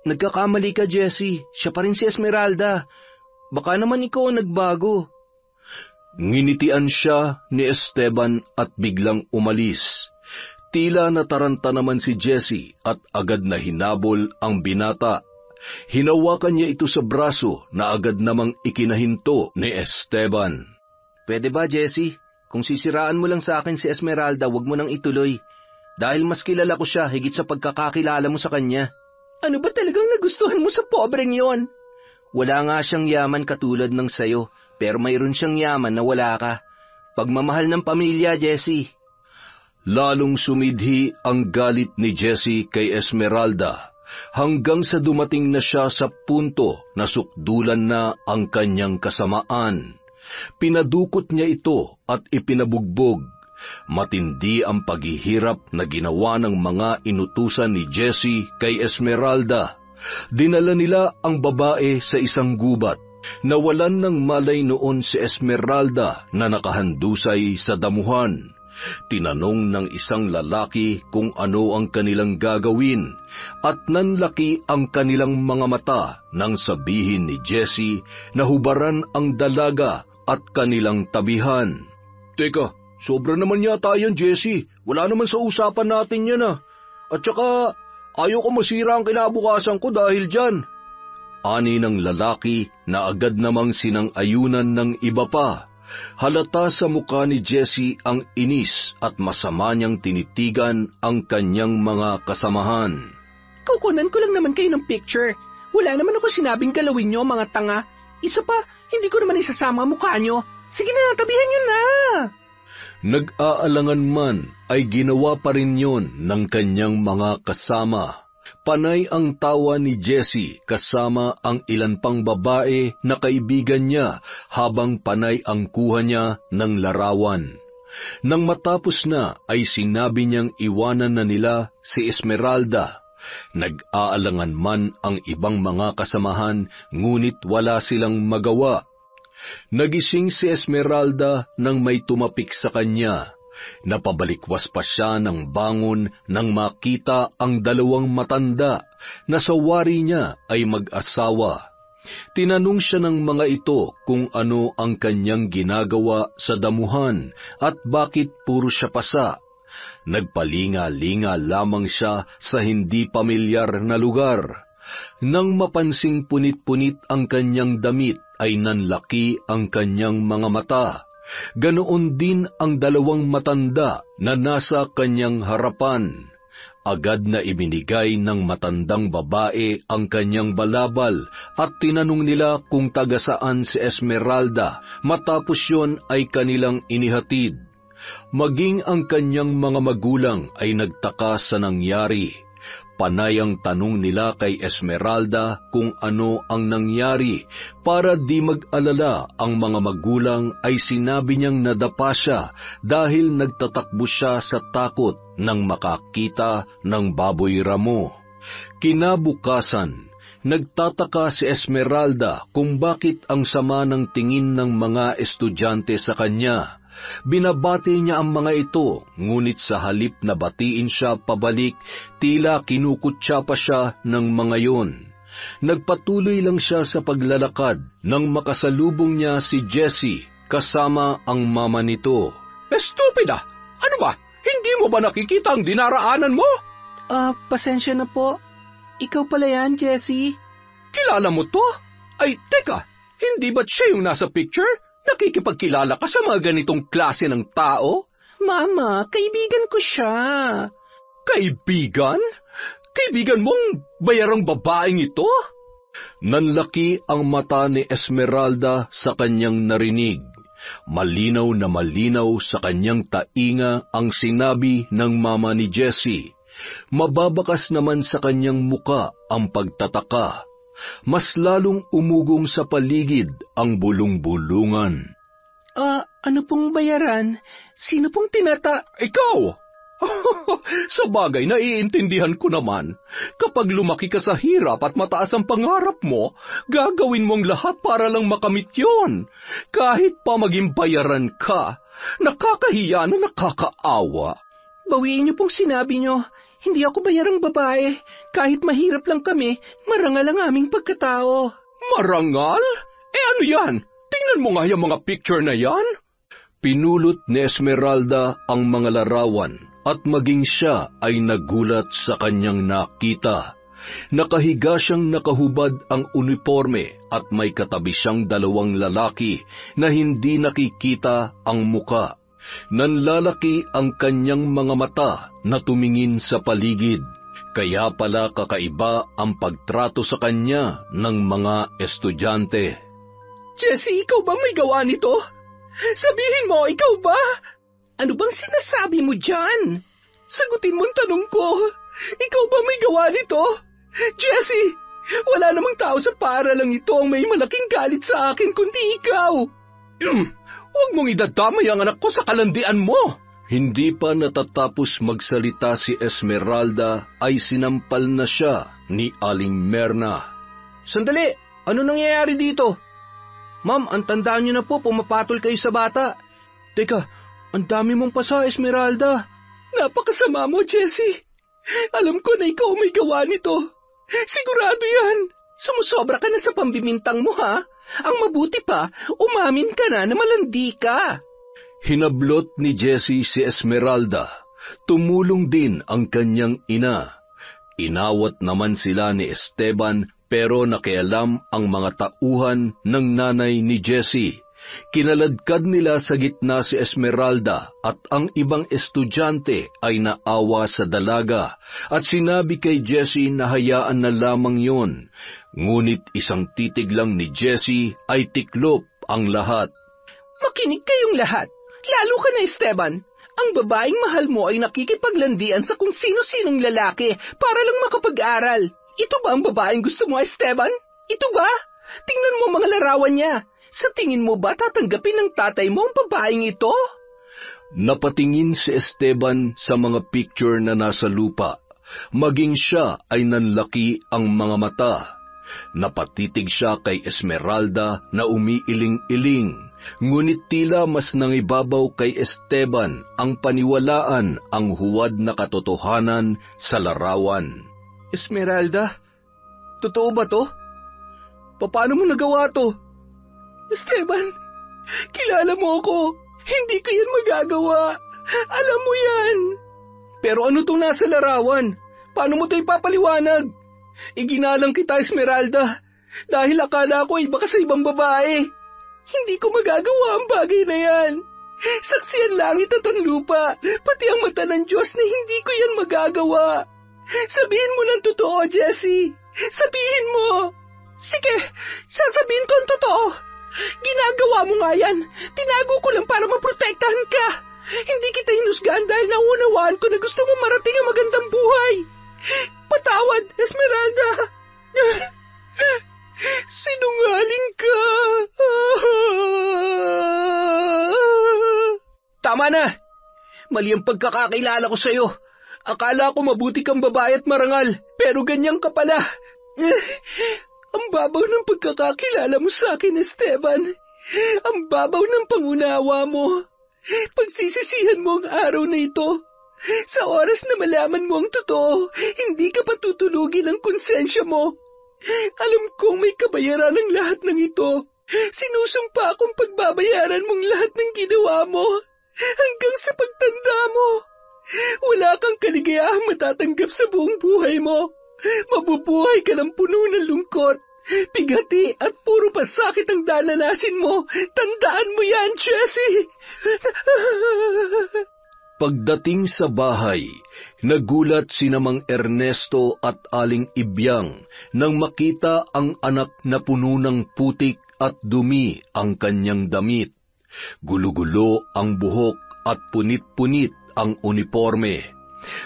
Nagkakamali ka, Jessie. Siya pa rin si Esmeralda. Baka naman ikaw ang nagbago. Nginitian siya ni Esteban at biglang umalis. Tila nataranta naman si Jessie at agad na hinabol ang binata. Hinawakan niya ito sa braso na agad namang ikinahinto ni Esteban. Pwede ba, Jessie? Kung sisiraan mo lang sa akin si Esmeralda, wag mo nang ituloy. Dahil mas kilala ko siya higit sa pagkakakilala mo sa kanya. Ano ba talagang nagustuhan mo sa pobreng yon? Wala nga siyang yaman katulad ng sayo, pero mayroon siyang yaman na wala ka. Pagmamahal ng pamilya, Jessie. Lalong sumidhi ang galit ni Jessie kay Esmeralda hanggang sa dumating na siya sa punto na sukdulan na ang kanyang kasamaan. Pinadukot niya ito at ipinabugbog. Matindi ang paghihirap na ginawa ng mga inutusan ni Jessie kay Esmeralda. Dinala nila ang babae sa isang gubat. Nawalan ng malay noon si Esmeralda na nakahandusay sa damuhan. Tinanong ng isang lalaki kung ano ang kanilang gagawin at nanlaki ang kanilang mga mata nang sabihin ni Jessie na hubaran ang dalaga at kanilang tabihan. Teka, sobra naman yata yan, Jessie. Wala naman sa usapan natin yan At saka, ayaw ko masira ang kinabukasan ko dahil dyan. Ani ng lalaki na agad namang sinang-ayunan ng iba pa. Halata sa mukha ni Jessie ang inis at masama niyang tinitigan ang kanyang mga kasamahan. Kukunan ko lang naman kayo ng picture. Wala naman ako sinabing galawin niyo, mga tanga. Isa pa, hindi ko naman isasama ang mukha niyo. Sige na, tabihan niyo na. Nag-aalangan man ay ginawa pa rin yon ng kanyang mga kasama. Panay ang tawa ni Jessie kasama ang ilan pang babae na kaibigan niya habang panay ang kuha niya ng larawan. Nang matapos na ay sinabi niyang iwanan na nila si Esmeralda. Nag-aalangan man ang ibang mga kasamahan ngunit wala silang magawa. Nagising si Esmeralda nang may tumapik sa kanya. Napabalikwas pa siya ng bangon nang makita ang dalawang matanda na sa wari niya ay mag-asawa. Tinanong siya ng mga ito kung ano ang kanyang ginagawa sa damuhan at bakit puro siya pasa. Nagpalinga-linga lamang siya sa hindi pamilyar na lugar. Nang mapansing punit-punit ang kanyang damit ay nanlaki ang kanyang mga mata. Ganoon din ang dalawang matanda na nasa kanyang harapan. Agad na ibinigay ng matandang babae ang kanyang balabal at tinanong nila kung taga-saan si Esmeralda. Matapos yon ay kanilang inihatid. Maging ang kanyang mga magulang ay nagtaka sa nangyari. Panay ang tanong nila kay Esmeralda kung ano ang nangyari. Para di mag-alala ang mga magulang ay sinabi niyang nadapa siya dahil nagtatakbo siya sa takot nang makakita ng baboy ramo. Kinabukasan, nagtataka si Esmeralda kung bakit ang sama ng tingin ng mga estudyante sa kanya. Binabati niya ang mga ito, ngunit sa halip na batiin siya pabalik, tila kinukutya pa siya ng mga yon. Nagpatuloy lang siya sa paglalakad nang makasalubong niya si Jessie kasama ang mama nito. Estupida! Ano ba? Hindi mo ba nakikita ang dinaraanan mo? Pasensya na po. Ikaw pala yan, Jessie? Kilala mo to? Ay, teka, hindi ba't siya yung nasa picture? Nakikipagkilala ka sa mga ganitong klase ng tao? Mama, kaibigan ko siya. Kaibigan? Kaibigan mong bayarang babaeng ito? Nanlaki ang mata ni Esmeralda sa kanyang narinig. Malinaw na malinaw sa kanyang tainga ang sinabi ng mama ni Jessie. Mababakas naman sa kanyang muka ang pagtataka. Mas lalong umugong sa paligid ang bulong-bulungan. Ano pong bayaran? Sino pong Ikaw! Sa bagay, naiintindihan ko naman. Kapag lumaki ka sa hirap at mataas ang pangarap mo, gagawin mong lahat para lang makamit yon. Kahit pa maging bayaran ka, nakakahiya na nakakaawa. Bawiin niyo pong sinabi niyo. Hindi ako bayarang babae. Kahit mahirap lang kami, marangal ang aming pagkatao. Marangal? Ano yan? Tingnan mo nga yung mga picture na yan. Pinulot ni Esmeralda ang mga larawan at maging siya ay nagulat sa kanyang nakita. Nakahiga siyang nakahubad ang uniforme at may katabi siyang dalawang lalaki na hindi nakikita ang muka. Nanlalaki ang kanyang mga mata na tumingin sa paligid. Kaya pala kakaiba ang pagtrato sa kanya ng mga estudyante. Jessie, ikaw ba may gawa nito? Sabihin mo, ikaw ba? Ano bang sinasabi mo dyan? Sagutin mo ang tanong ko. Ikaw ba may gawa nito? Jessie, wala namang tao sa paaralang ito ang may malaking galit sa akin kundi ikaw. Huwag mong idadamay ang anak ko sa kalandian mo. Hindi pa natatapos magsalita si Esmeralda ay sinampal na siya ni Aling Merna. Sandali! Ano nangyayari dito? Ma'am, ang tandaan niyo na po, pumapatol kayo sa bata. Teka, ang dami mong pasa, Esmeralda. Napakasama mo, Jessie. Alam ko na ikaw may gawa nito. Sigurado yan. Sumusobra ka na sa pambimintang mo, ha? Ang mabuti pa, umamin ka na malandi ka. Hinablot ni Jessie si Esmeralda. Tumulong din ang kanyang ina. Inawat naman sila ni Esteban pero nakialam ang mga tauhan ng nanay ni Jessie. Kinaladkad nila sa gitna si Esmeralda at ang ibang estudyante ay naawa sa dalaga at sinabi kay Jessie na hayaan na lamang yon. Ngunit isang titig lang ni Jessie ay tiklop ang lahat. Makinig kayong lahat, lalo ka na Esteban. Ang babaeng mahal mo ay nakikipaglandian sa kung sino-sinong lalaki para lang makapag-aral. Ito ba ang babaeng gusto mo, Esteban? Ito ba? Tingnan mo mga larawan niya. Sa tingin mo ba tatanggapin ng tatay mo ang babaeng ito? Napatingin si Esteban sa mga picture na nasa lupa. Maging siya ay nanlaki ang mga mata. Napatitig siya kay Esmeralda na umiiling-iling. Ngunit tila mas nangibabaw kay Esteban ang paniwalaan ang huwad na katotohanan sa larawan. Esmeralda, totoo ba to? Paano mo nagawa to? Esteban, kilala mo ako. Hindi ko yan magagawa. Alam mo yan. Pero ano tong nasa larawan? Paano mo ito ipapaliwanag? Iginalang kita, Esmeralda, dahil akala ko ay baka sa ibang babae. Hindi ko magagawa ang bagay na yan. Saksi ang langit at ang lupa, pati ang mata ng Diyos na hindi ko yan magagawa. Sabihin mo ng totoo, Jessie. Sabihin mo. Sige, sasabihin ko ang totoo. Ginagawa mo nga yan. Tinago ko lang para maprotektahan ka. Hindi kita hinusgahan dahil naunawaan ko na gusto mo marating ang magandang buhay. Patawad, Esmeralda! Sinungaling ka! Tama na! Mali ang pagkakakilala ko sa'yo. Akala ko mabuti kang babae at marangal, pero ganyan ka pala. Ang babaw ng pagkakakilala mo sa akin, Esteban. Ang babaw ng pangunawa mo. Pagsisisihan mo ang araw na ito. Sa oras na malaman mo ang totoo, hindi ka patutulugin ang konsensya mo. Alam kong may kabayaran ng lahat ng ito. Sinusumpa akong pagbabayaran mong lahat ng ginawa mo hanggang sa pagtanda mo. Wala kang kaligayahang matatanggap sa buong buhay mo. Mabubuhay ka ng puno ng lungkot, pigati at puro pasakit ang dalanasin mo. Tandaan mo yan, Jessie! Pagdating sa bahay, nagulat sina Mang Ernesto at Aling Ibyang nang makita ang anak na puno ng putik at dumi ang kanyang damit. Gulo-gulo ang buhok at punit-punit ang uniforme.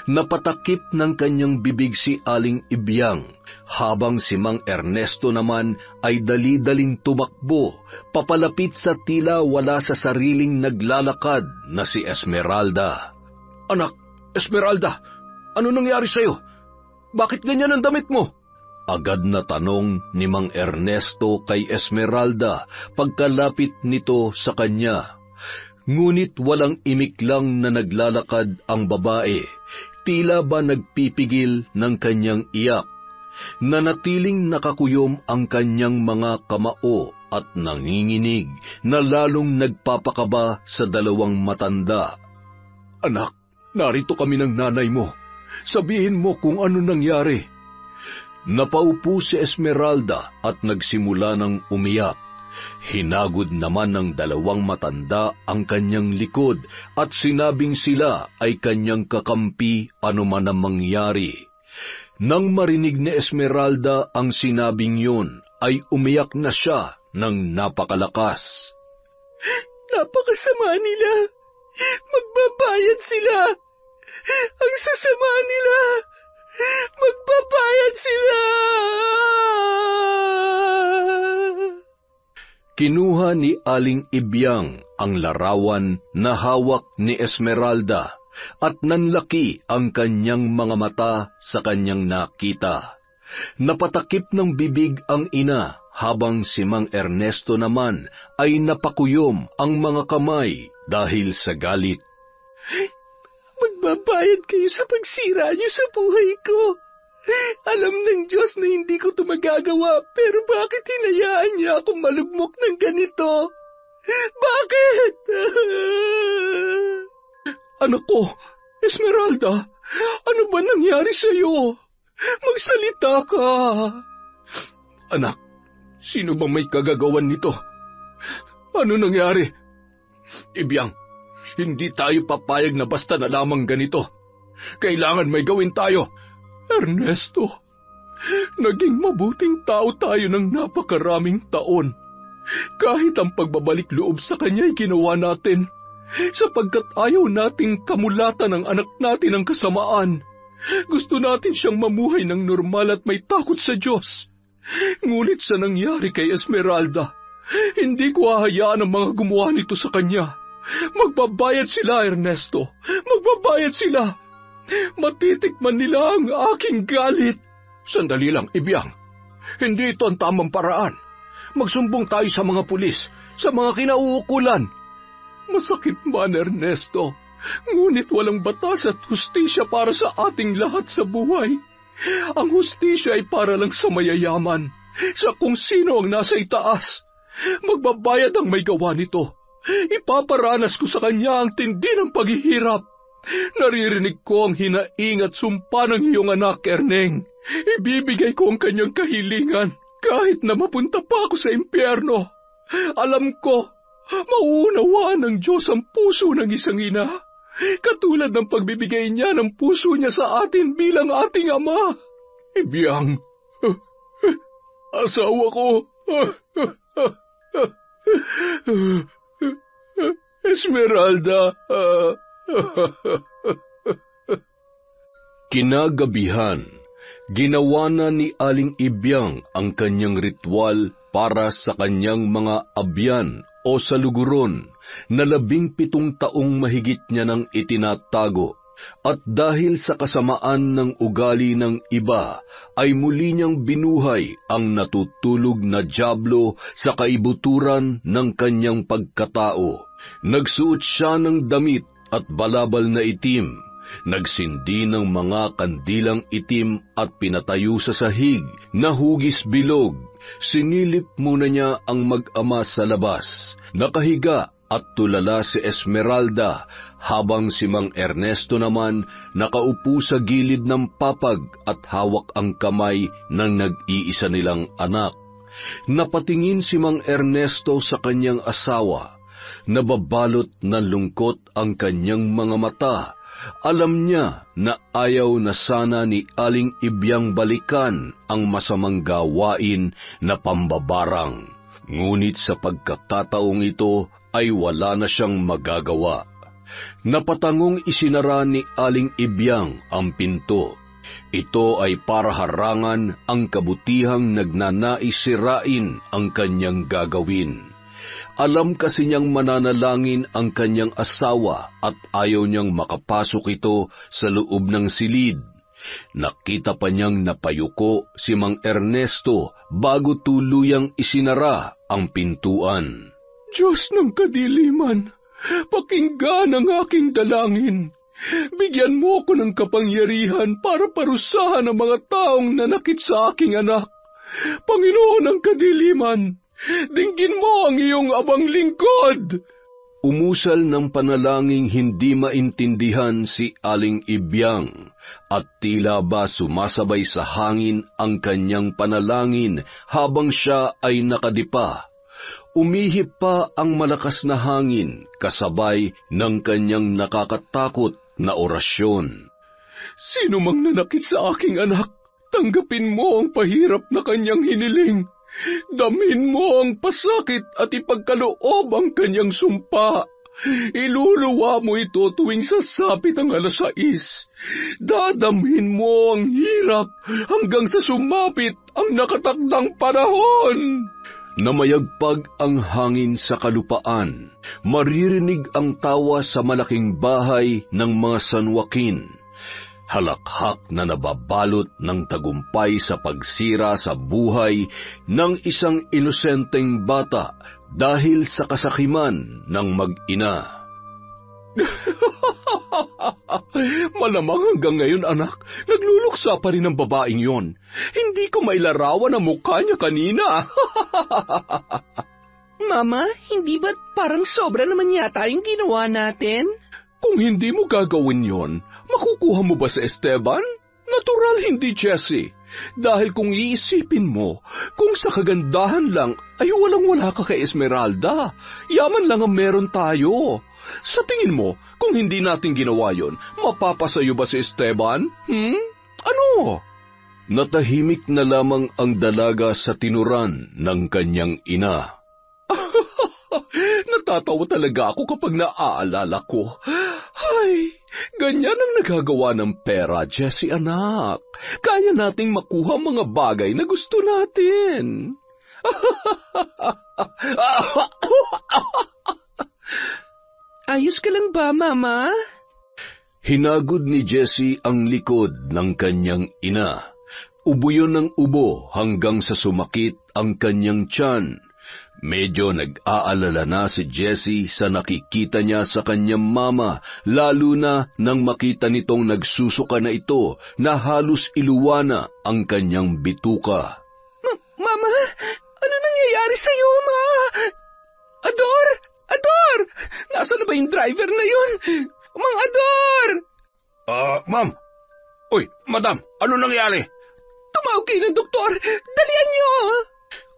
Napatakip ng kanyang bibig si Aling Ibyang, habang si Mang Ernesto naman ay dali-daling tumakbo, papalapit sa tila wala sa sariling naglalakad na si Esmeralda. Anak, Esmeralda, ano nangyari sa'yo? Bakit ganyan ang damit mo? Agad na tanong ni Mang Ernesto kay Esmeralda pagkalapit nito sa kanya. Ngunit walang imik lang na naglalakad ang babae, tila ba nagpipigil ng kanyang iyak. Nanatiling nakakuyom ang kanyang mga kamao at nanginginig na lalong nagpapakaba sa dalawang matanda. Anak, narito kami ng nanay mo. Sabihin mo kung ano nangyari. Napaupo si Esmeralda at nagsimula ng umiyak. Hinagod naman ng dalawang matanda ang kanyang likod at sinabing sila ay kanyang kakampi anuman ang mangyari. Nang marinig ni Esmeralda ang sinabing yun, ay umiyak na siya ng napakalakas. Napakasama nila. Magbabayad sila. Ang sasama nila. Magbabayad sila. Kinuha ni Aling Ibyang ang larawan na hawak ni Esmeralda at nanlaki ang kanyang mga mata sa kanyang nakita. Napatakip ng bibig ang ina habang si Mang Ernesto naman ay napakuyom ang mga kamay dahil sa galit. Magbabayad kayo sa pagsira niyo sa buhay ko. Alam ng Diyos na hindi ko ito magagawa, pero bakit hinayaan niya akong malugmok ng ganito? Bakit? Anak ko, Esmeralda, ano ba nangyari sa iyo? Magsalita ka. Anak, sino bang may kagagawan nito? Ano nangyari? Ibyang, hindi tayo papayag na basta na lamang ganito. Kailangan may gawin tayo. Ernesto, naging mabuting tao tayo ng napakaraming taon. Kahit ang pagbabalik loob sa kanya ay ginawa natin, sapagkat ayaw nating kamulatan ang anak natin ng kasamaan. Gusto natin siyang mamuhay ng normal at may takot sa Diyos. Ngunit sa nangyari kay Esmeralda, hindi ko hahayaan ang mga gumawa nito sa kanya. Magbabayad sila, Ernesto. Magbabayad sila. Matitikman nila ang aking galit. Sandali lang, Ibyang. Hindi ito ang tamang paraan. Magsumbong tayo sa mga pulis, sa mga kinauukulan. Masakit man, Ernesto. Ngunit walang batas at hustisya para sa ating lahat sa buhay. Ang hustisya ay para lang sa mayayaman, sa kung sino ang nasa itaas. Magbabayad ang may gawa nito. Ipaparanas ko sa kanya ang tindi ng paghihirap. Naririnig ko ang hinaing at sumpa ng iyong anak, Erneng. Ibibigay ko ang kanyang kahilingan kahit na mapunta pa ako sa impyerno. Alam ko, mauunawaan ng Diyos ang puso ng isang ina, katulad ng pagbibigay niya ng puso niya sa atin bilang ating ama. Ibyang, asawa ko. Esmeralda. Kinagabihan, ginawa na ni Aling Ibyang ang kanyang ritual para sa kanyang mga abyan o saluguron na 17 taong mahigit niya nang itinatago. At dahil sa kasamaan ng ugali ng iba, ay muli niyang binuhay ang natutulog na dyablo sa kaibuturan ng kanyang pagkatao. Nagsuot siya ng damit at balabal na itim, nagsindi ng mga kandilang itim at pinatayo sa sahig na hugis bilog. Sinilip muna niya ang mag-ama sa labas. Nakahiga at tulala si Esmeralda, habang si Mang Ernesto naman nakaupo sa gilid ng papag at hawak ang kamay ng nag-iisa nilang anak. Napatingin si Mang Ernesto sa kanyang asawa. Nababalot ng lungkot ang kanyang mga mata. Alam niya na ayaw na sana ni Aling Ibyang balikan ang masamang gawain na pambabarang. Ngunit sa pagkakataong ito ay wala na siyang magagawa. Napatangong isinara ni Aling Ibyang ang pinto. Ito ay para harangan ang kabutihang nagnanais sirain ang kanyang gagawin. Alam kasi niyang mananalangin ang kanyang asawa at ayaw niyang makapasok ito sa loob ng silid. Nakita pa niyang napayuko si Mang Ernesto bago tuluyang isinara ang pintuan. Diyos ng kadiliman, pakinggan ang aking dalangin. Bigyan mo ko ng kapangyarihan para parusahan ang mga taong nanakit sa aking anak. Panginoon ng kadiliman, dinggin mo ang iyong abang lingkod. Umusal ng panalangin hindi maintindihan si Aling Ibyang, at tila ba sumasabay sa hangin ang kanyang panalangin habang siya ay nakadipa. Umihip pa ang malakas na hangin kasabay ng kanyang nakakatakot na orasyon. Sino mang nanakit sa aking anak, tanggapin mo ang pahirap na kanyang hiniling. Damhin mo ang pasakit at ipagkaloob ang kanyang sumpa. Iluluwa mo ito tuwing sasapit ang 6:00. Dadamhin mo ang hirap hanggang sa sumapit ang nakatakdang panahon. Namayagpag ang hangin sa kalupaan. Maririnig ang tawa sa malaking bahay ng mga sanwakin. Halakhak na nababalot ng tagumpay sa pagsira sa buhay ng isang inosenteng bata dahil sa kasakiman ng mag-ina. Malamang hanggang ngayon, anak, nagluluksa pa rin ang babaeng yon. Hindi ko mailarawan ang mukha niya kanina. Mama, hindi ba't parang sobra naman yata yung ginawa natin? Kung hindi mo gagawin yon, makukuha mo ba si Esteban? Natural hindi, Jessie. Dahil kung iisipin mo, kung sa kagandahan lang ay walang-wala ka kay Esmeralda, yaman lang ang meron tayo. Sa tingin mo, kung hindi natin ginawa yon, mapapasayo ba si Esteban? Ano? Natahimik na lamang ang dalaga sa tinuran ng kanyang ina. Natatawa talaga ako kapag naaalala ko. Ay, ganyan ang nagagawa ng pera, Jessie anak. Kaya nating makuha mga bagay na gusto natin. Ayos ka lang ba, Mama? Hinagod ni Jessie ang likod ng kanyang ina. Ubo yun ng ubo hanggang sa sumakit ang kanyang tiyan. Medyo nag-aalala na si Jessie sa nakikita niya sa kanyang mama, lalo na nang makita nitong nagsusuka na ito na halos iluwana ang kanyang bituka. Mama, ano nangyayari sa'yo, Ma? Ador! Ador! Nasaan na ba yung driver na yun? Mang Ador! Ma'am. Uy, madam, ano nangyari? Tumawag kayo ng doktor! Dalian niyo!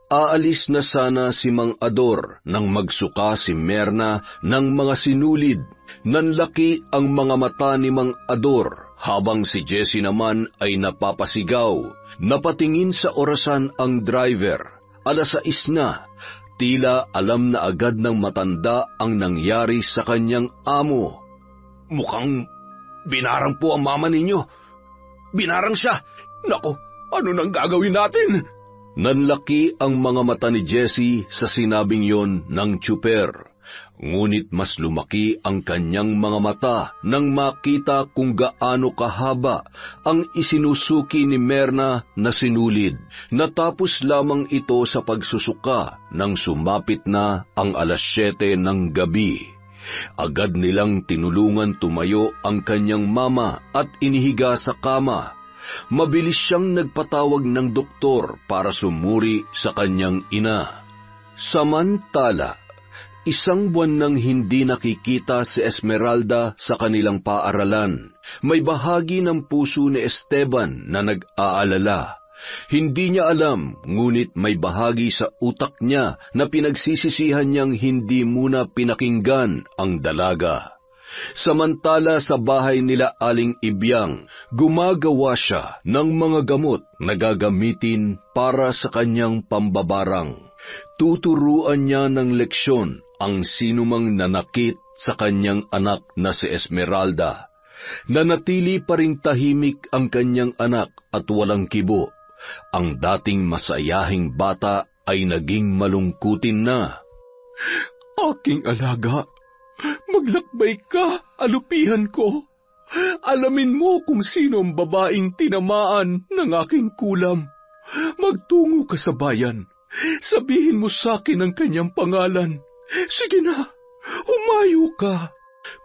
Aalis na sana si Mang Ador nang magsuka si Merna ng mga sinulid. Nanlaki ang mga mata ni Mang Ador habang si Jessie naman ay napapasigaw. Napatingin sa orasan ang driver. 6:00 na. Tila alam na agad ng matanda ang nangyari sa kanyang amo. Mukhang binarang po ang mama ninyo. binarang siya. Nako, ano nang gagawin natin? Nanlaki ang mga mata ni Jesse sa sinabing yon ng tsuper. Ngunit mas lumaki ang kanyang mga mata nang makita kung gaano kahaba ang isinusuki ni Merna na sinulid. Natapos lamang ito sa pagsusuka nang sumapit na ang 7:00 ng gabi. Agad nilang tinulungan tumayo ang kanyang mama at inihiga sa kama. Mabilis siyang nagpatawag ng doktor para sumuri sa kanyang ina. Samantala, 1 buwan nang hindi nakikita si Esmeralda sa kanilang paaralan. May bahagi ng puso ni Esteban na nag-aalala. Hindi niya alam, ngunit may bahagi sa utak niya na pinagsisisihan niyang hindi muna pinakinggan ang dalaga. Samantala sa bahay nila Aling Ibyang, gumagawa siya ng mga gamot na gagamitin para sa kanyang pambabarang. Tuturuan niya ng leksyon ang sinumang nanakit sa kanyang anak na si Esmeralda. Nanatili pa ring tahimik ang kanyang anak at walang kibo. Ang dating masayahing bata ay naging malungkutin na. Aking alaga, maglakbay ka, alupihan ko. Alamin mo kung sino ang babaeng tinamaan ng aking kulam. Magtungo ka sa bayan. Sabihin mo sa akin ang kanyang pangalan. Sige na, humayo ka.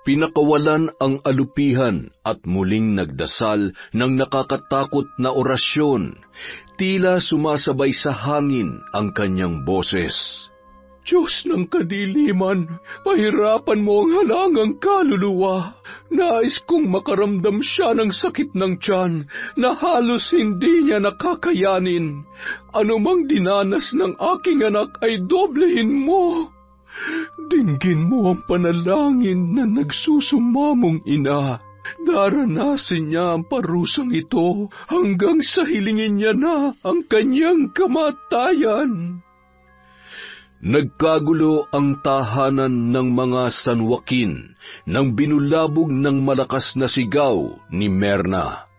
Pinakawalan ang alupihan at muling nagdasal ng nakakatakot na orasyon. Tila sumasabay sa hangin ang kanyang boses. Diyos ng kadiliman, pahirapan mo ang halangang kaluluwa. Nais kong makaramdam siya ng sakit ng tiyan na halos hindi niya nakakayanin. Anumang dinanas ng aking anak ay doblehin mo. Dinggin mo ang panalangin na nagsusumamong ina. Daranasin niya ang parusang ito hanggang sa hilingin niya na ang kanyang kamatayan. Nagkagulo ang tahanan ng mga San Joaquin nang binulabog ng malakas na sigaw ni Merna.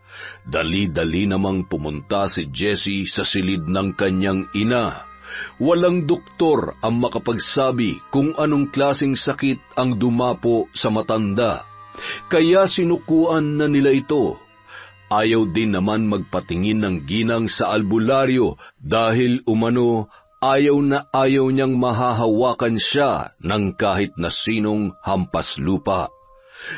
Dali-dali namang pumunta si Jesse sa silid ng kanyang ina. Walang doktor ang makapagsabi kung anong klaseng sakit ang dumapo sa matanda, kaya sinukuan na nila ito. Ayaw din naman magpatingin ng ginang sa albularyo dahil umano ayaw na ayaw niyang mahahawakan siya ng kahit na sinong hampas lupa.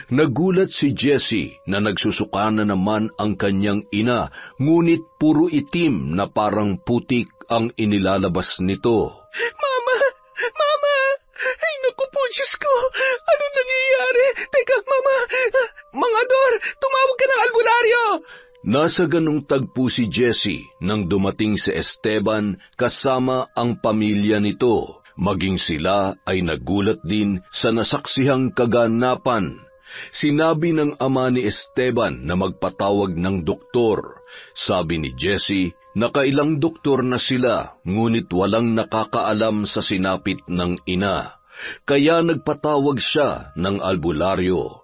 Nagulat si Jesse na nagsusuka na naman ang kanyang ina, ngunit puro itim na parang putik ang inilalabas nito. Mama! Mama! Ay, naku po, Diyos ko! Ano nangyayari? Teka, Mama! Mga Dor, tumawag ka ng albularyo! Nasa ganung tagpo si Jesse nang dumating si Esteban kasama ang pamilya nito. Maging sila ay nagulat din sa nasaksihang kaganapan. Sinabi ng ama ni Esteban na magpatawag ng doktor. Sabi ni Jesse, nakailang doktor na sila, ngunit walang nakakaalam sa sinapit ng ina. Kaya nagpatawag siya ng albularyo.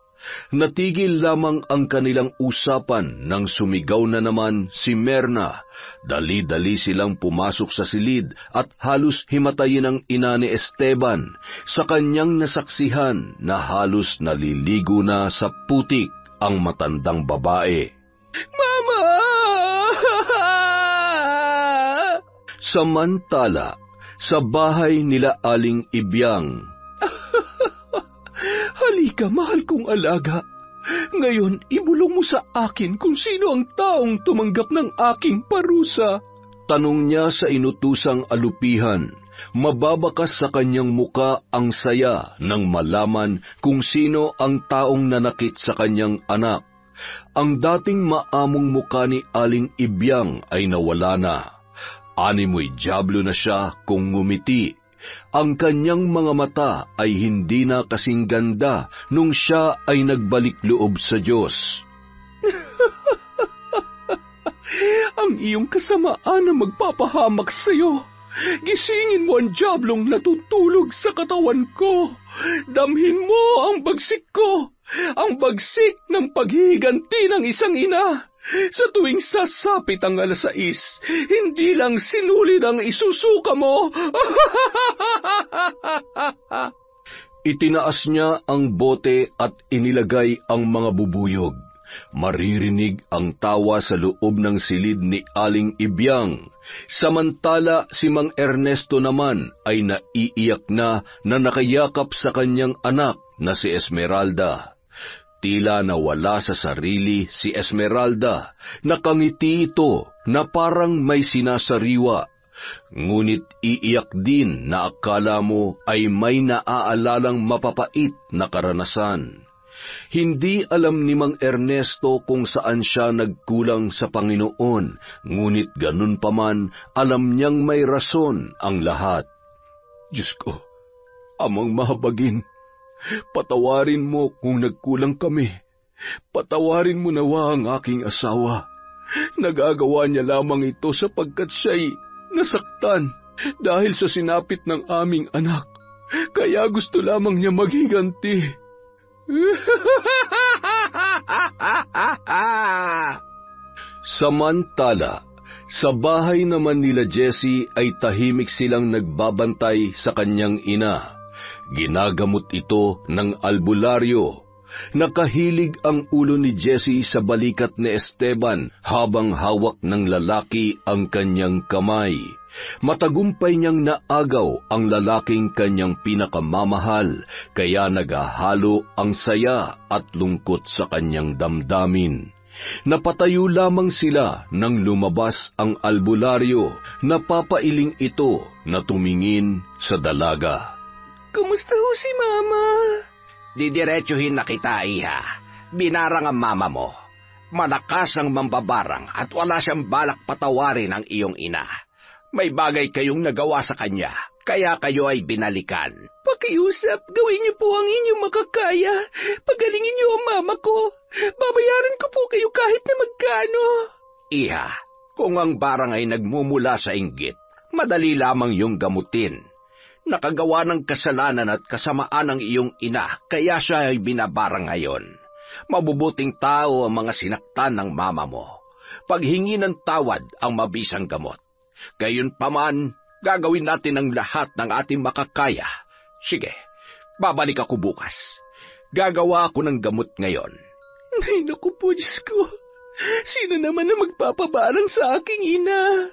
Natigil lamang ang kanilang usapan nang sumigaw na naman si Merna. Dali-dali silang pumasok sa silid at halos himatayin ang ina ni Esteban sa kanyang nasaksihan na halos naliligo na sa putik ang matandang babae. Mama! Samantala, sa bahay nila Aling Ibyang, Halika, mahal kong alaga. Ngayon, ibulong mo sa akin kung sino ang taong tumanggap ng aking parusa. Tanong niya sa inutusang alupihan. Mababakas sa kanyang muka ang saya nang malaman kung sino ang taong nanakit sa kanyang anak. Ang dating maamong muka ni Aling Ibyang ay nawala na. Animoy dyablo na siya kung ngumiti. Ang kanyang mga mata ay hindi na kasing ganda nung siya ay nagbalik loob sa Diyos. Ang iyong kasamaan na magpapahamak sa iyo. Gisingin mo ang diablong natutulog sa katawan ko. Damhin mo ang bagsik ko, ang bagsik ng paghihiganti ng isang ina. Sa tuwing sasapit ang 6:00, hindi lang sinulid ang isusuka mo. Itinaas niya ang bote at inilagay ang mga bubuyog. Maririnig ang tawa sa loob ng silid ni Aling Ibyang. Samantala si Mang Ernesto naman ay naiiyak na nakayakap sa kanyang anak na si Esmeralda. Tila nawala sa sarili si Esmeralda, nakangiti ito na parang may sinasariwa. Ngunit iiyak din na akala mo ay may naaalalang mapapait na karanasan. Hindi alam ni Mang Ernesto kung saan siya nagkulang sa Panginoon, ngunit ganun pa man, alam niyang may rason ang lahat. Diyos ko, Amang mahabagin, patawarin mo kung nagkulang kami. Patawarin mo nawa ang aking asawa. Nagagawa niya lamang ito sapagkat siya'y nasaktan dahil sa sinapit ng aming anak. Kaya gusto lamang niya maghiganti. Samantala, sa bahay naman nila Jessie ay tahimik silang nagbabantay sa kanyang ina. Ginagamot ito ng albularyo. Nakahilig ang ulo ni Jessie sa balikat ni Esteban habang hawak ng lalaki ang kanyang kamay. Matagumpay niyang naagaw ang lalaking kanyang pinakamamahal, kaya nagahalo ang saya at lungkot sa kanyang damdamin. Napatayo lamang sila nang lumabas ang albularyo. Napapailing ito na tumingin sa dalaga. Kumusta ho si Mama? Didiretsuhin na kita, iha. Binarang ang mama mo. Malakas ang mambabarang at wala siyang balak patawarin ang iyong ina. May bagay kayong nagawa sa kanya, kaya kayo ay binalikan. Pakiusap, gawin niyo po ang inyong makakaya. Pagalingin niyo ang mama ko. Babayaran ko po kayo kahit na magkano. Iha, kung ang barang ay nagmumula sa inggit, madali lamang yung gamutin. Nakagawa ng kasalanan at kasamaan ng iyong ina, kaya siya ay binabarang ngayon. Mabubuting tao ang mga sinaktan ng mama mo. Paghingi ng tawad ang mabisang gamot. Gayunpaman, gagawin natin ang lahat ng ating makakaya. Sige, babalik ako bukas. Gagawa ako ng gamot ngayon. Ay, naku po, Diyos ko. Sino naman na magpapabarang sa aking ina?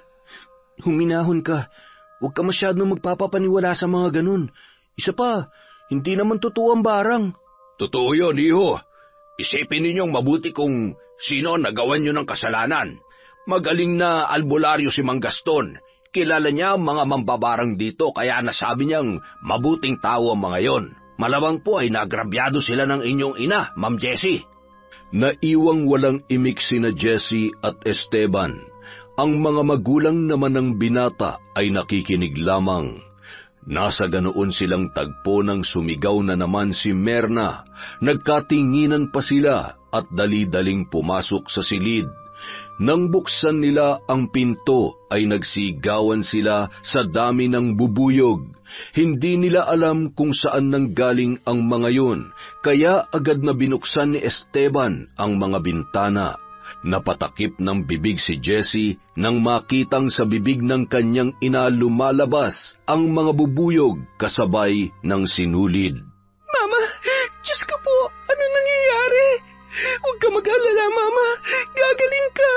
Huminahon ka. Huwag ka masyadong magpapapaniwala sa mga ganun. Isa pa, hindi naman totoo ang barang. Totoo yun, iho. Isipin ninyong mabuti kung sino nagawan nyo ng kasalanan. Magaling na albularyo si Mang Gaston. Kilala niya ang mga mambabarang dito kaya nasabi niyang mabuting tao ang mga yon. Malamang po ay nagrabyado sila ng inyong ina, Ma'am Jessie. Naiwang walang imik sina Jessie at Esteban. Ang mga magulang naman ng binata ay nakikinig lamang. Nasa ganoon silang tagpo nang sumigaw na naman si Merna. Nagkatinginan pa sila at dali-daling pumasok sa silid. Nang buksan nila ang pinto ay nagsigawan sila sa dami ng bubuyog. Hindi nila alam kung saan nanggaling ang mga yun, kaya agad na binuksan ni Esteban ang mga bintana. Napatakip ng bibig si Jessie nang makitang sa bibig ng kanyang ina lumalabas ang mga bubuyog kasabay ng sinulid. Mama, Diyos ko po, ano nangyayari? Huwag ka mag-alala, Mama. Gagaling ka.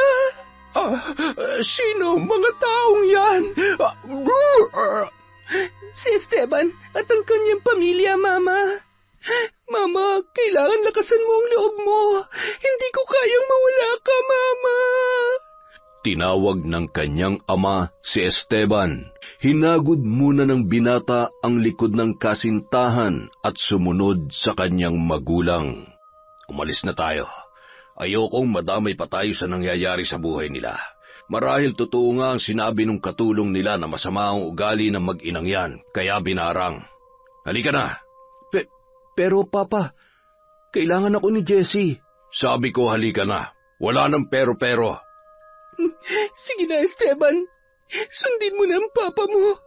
Sino mga taong yan? Si Esteban at ang kanyang pamilya, Mama. Mama, kailangan lakasan mo ang loob mo. Hindi ko kayang mawala ka, Mama. Tinawag ng kanyang ama si Esteban. Hinagod muna ng binata ang likod ng kasintahan at sumunod sa kanyang magulang. Umalis na tayo. Ayokong madamay pa tayo sa nangyayari sa buhay nila. Marahil totoo nga ang sinabi ng katulong nila na masama ang ugali ng mag-inang yan, kaya binarang. Halika na. Pero Papa, kailangan ako ni Jessie. Sabi ko halika na. Wala nang pero-pero. Sige na, Esteban. Sundin mo na ang papa mo.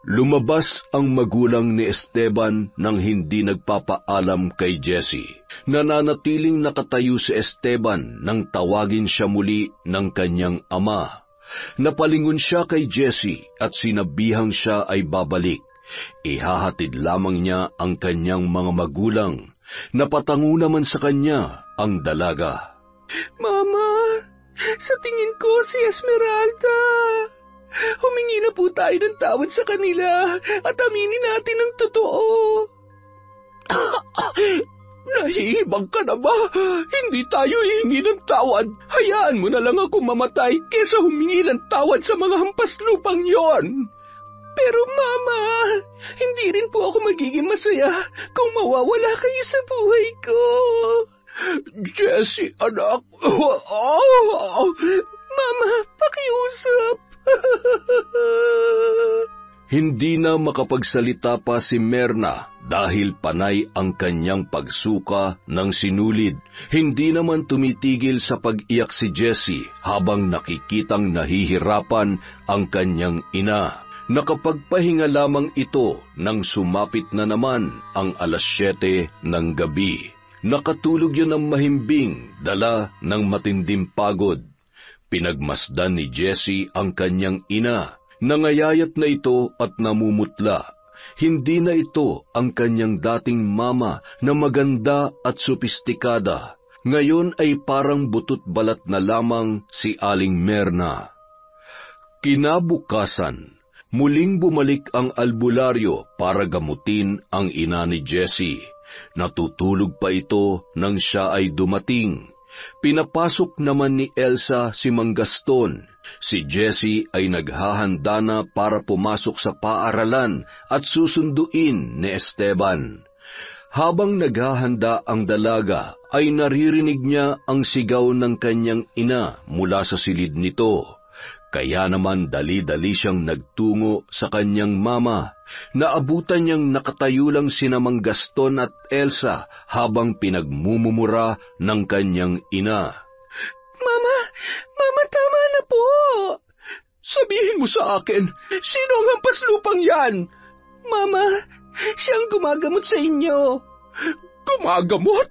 Lumabas ang magulang ni Esteban nang hindi nagpapaalam kay Jessie. Nananatiling nakatayo si Esteban nang tawagin siya muli ng kanyang ama. Napalingon siya kay Jessie at sinabihang siya ay babalik. Ihahatid lamang niya ang kanyang mga magulang. Napatango naman sa kanya ang dalaga. Mama, sa tingin ko si Esmeralda. Humingi na po tayo ng tawad sa kanila at aminin natin ang totoo. Nahihibang ka na ba? Hindi tayo hihingi ng tawad. Hayaan mo na lang ako mamatay kesa humingi ng tawad sa mga hampas lupang yon. Pero Mama, hindi rin po ako magiging masaya kung mawawala kayo sa buhay ko. Jessie, anak. Mama, pakiusap. Hindi na makapagsalita pa si Merna dahil panay ang kanyang pagsuka ng sinulid. Hindi naman tumitigil sa pag-iyak si Jessie habang nakikitang nahihirapan ang kanyang ina. Nakapagpahinga lamang ito nang sumapit na naman ang 7:00 ng gabi. Nakatulog yun ng mahimbing, dala ng matinding pagod. Pinagmasdan ni Jessie ang kanyang ina. Nangayayat na ito at namumutla. Hindi na ito ang kanyang dating mama na maganda at sopistikada. Ngayon ay parang butot balat na lamang si Aling Merna. Kinabukasan, muling bumalik ang albularyo para gamutin ang ina ni Jessie. Natutulog pa ito nang siya ay dumating. Pinapasok naman ni Elsa si Mang Gaston. Si Jessie ay naghahanda na para pumasok sa paaralan at susunduin ni Esteban. Habang naghahanda ang dalaga, ay naririnig niya ang sigaw ng kanyang ina mula sa silid nito. Kaya naman dali-dali siyang nagtungo sa kanyang mama. Naabutan niyang nakatayo lang sina Mang Gaston at Elsa habang pinagmumumura ng kanyang ina. Mama, tama na po. Sabihin mo sa akin, sino ang hampas lupang yan? Mama, siyang gumagamot sa inyo. Gumagamot?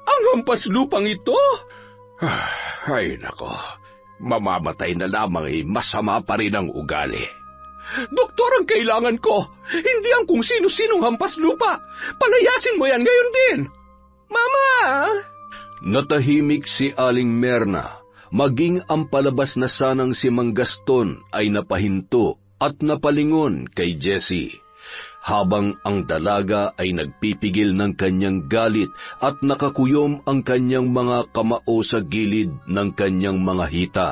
Ang hampas lupang ito? Ay nako, mamamatay na lamang masama pa rin ang ugali. Doktor ang kailangan ko, hindi ang kung sino-sinong hampas lupa. Palayasin mo yan ngayon din. Mama! Natahimik si Aling Merna. Maging ang palabas na sanang si Mang Gaston ay napahinto at napalingon kay Jessie. Habang ang dalaga ay nagpipigil ng kanyang galit at nakakuyom ang kanyang mga kamao sa gilid ng kanyang mga hita.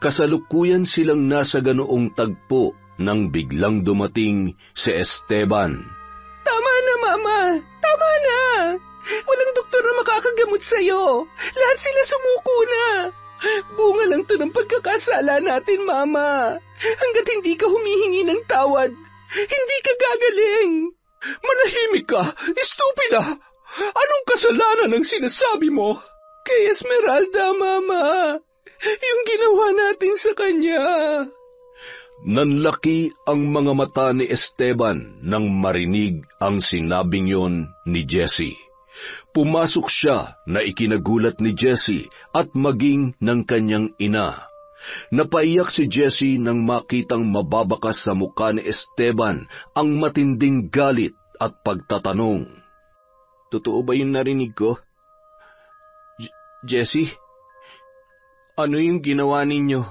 Kasalukuyan silang nasa ganoong tagpo nang biglang dumating si Esteban. Tama na, Mama! Tama na! Walang doktor na makakagamot sa'yo. Lahat sila sumuko na. Bunga lang to ng pagkakasala natin, Mama. Hanggat hindi ka humihingi ng tawad, hindi ka gagaling. Manahimik ka, estupida! Anong kasalanan ang sinasabi mo? Kay Esmeralda, Mama. Yung ginawa natin sa kanya. Nanlaki ang mga mata ni Esteban nang marinig ang sinabing yon ni Jessie. Pumasok siya na ikinagulat ni Jessie at maging ng kanyang ina. Napaiyak si Jessie nang makitang mababakas sa mukha ni Esteban ang matinding galit at pagtatanong. Totoo ba yung narinig ko? Jessie, ano yung ginawa ninyo?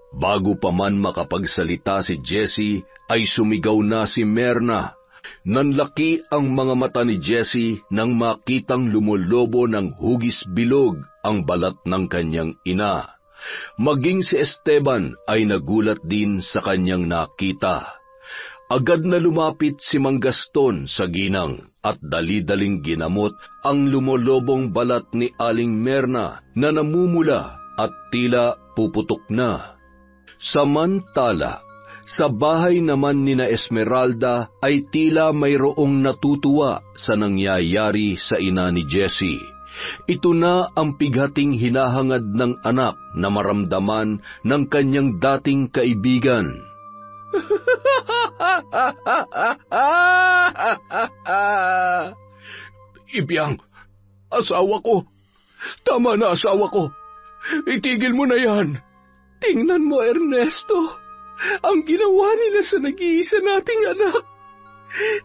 Bago pa man makapagsalita si Jessie, ay sumigaw na si Merna. Nanlaki ang mga mata ni Jessie nang makitang lumolobo ng hugis bilog ang balat ng kanyang ina. Maging si Esteban ay nagulat din sa kanyang nakita. Agad na lumapit si Mang Gaston sa ginang at dali-daling ginamot ang lumolobong balat ni Aling Merna na namumula at tila puputok na. Samantala, sa bahay naman ni na Esmeralda ay tila mayroong natutuwa sa nangyayari sa ina ni Jessie. Ito na ang pighating hinahangad ng anak na maramdaman ng kanyang dating kaibigan. Ibiyang, asawa ko. Tama na, asawa ko. Itigil mo na yan. Tingnan mo, Ernesto. Ang ginawa nila sa nag-iisa nating anak.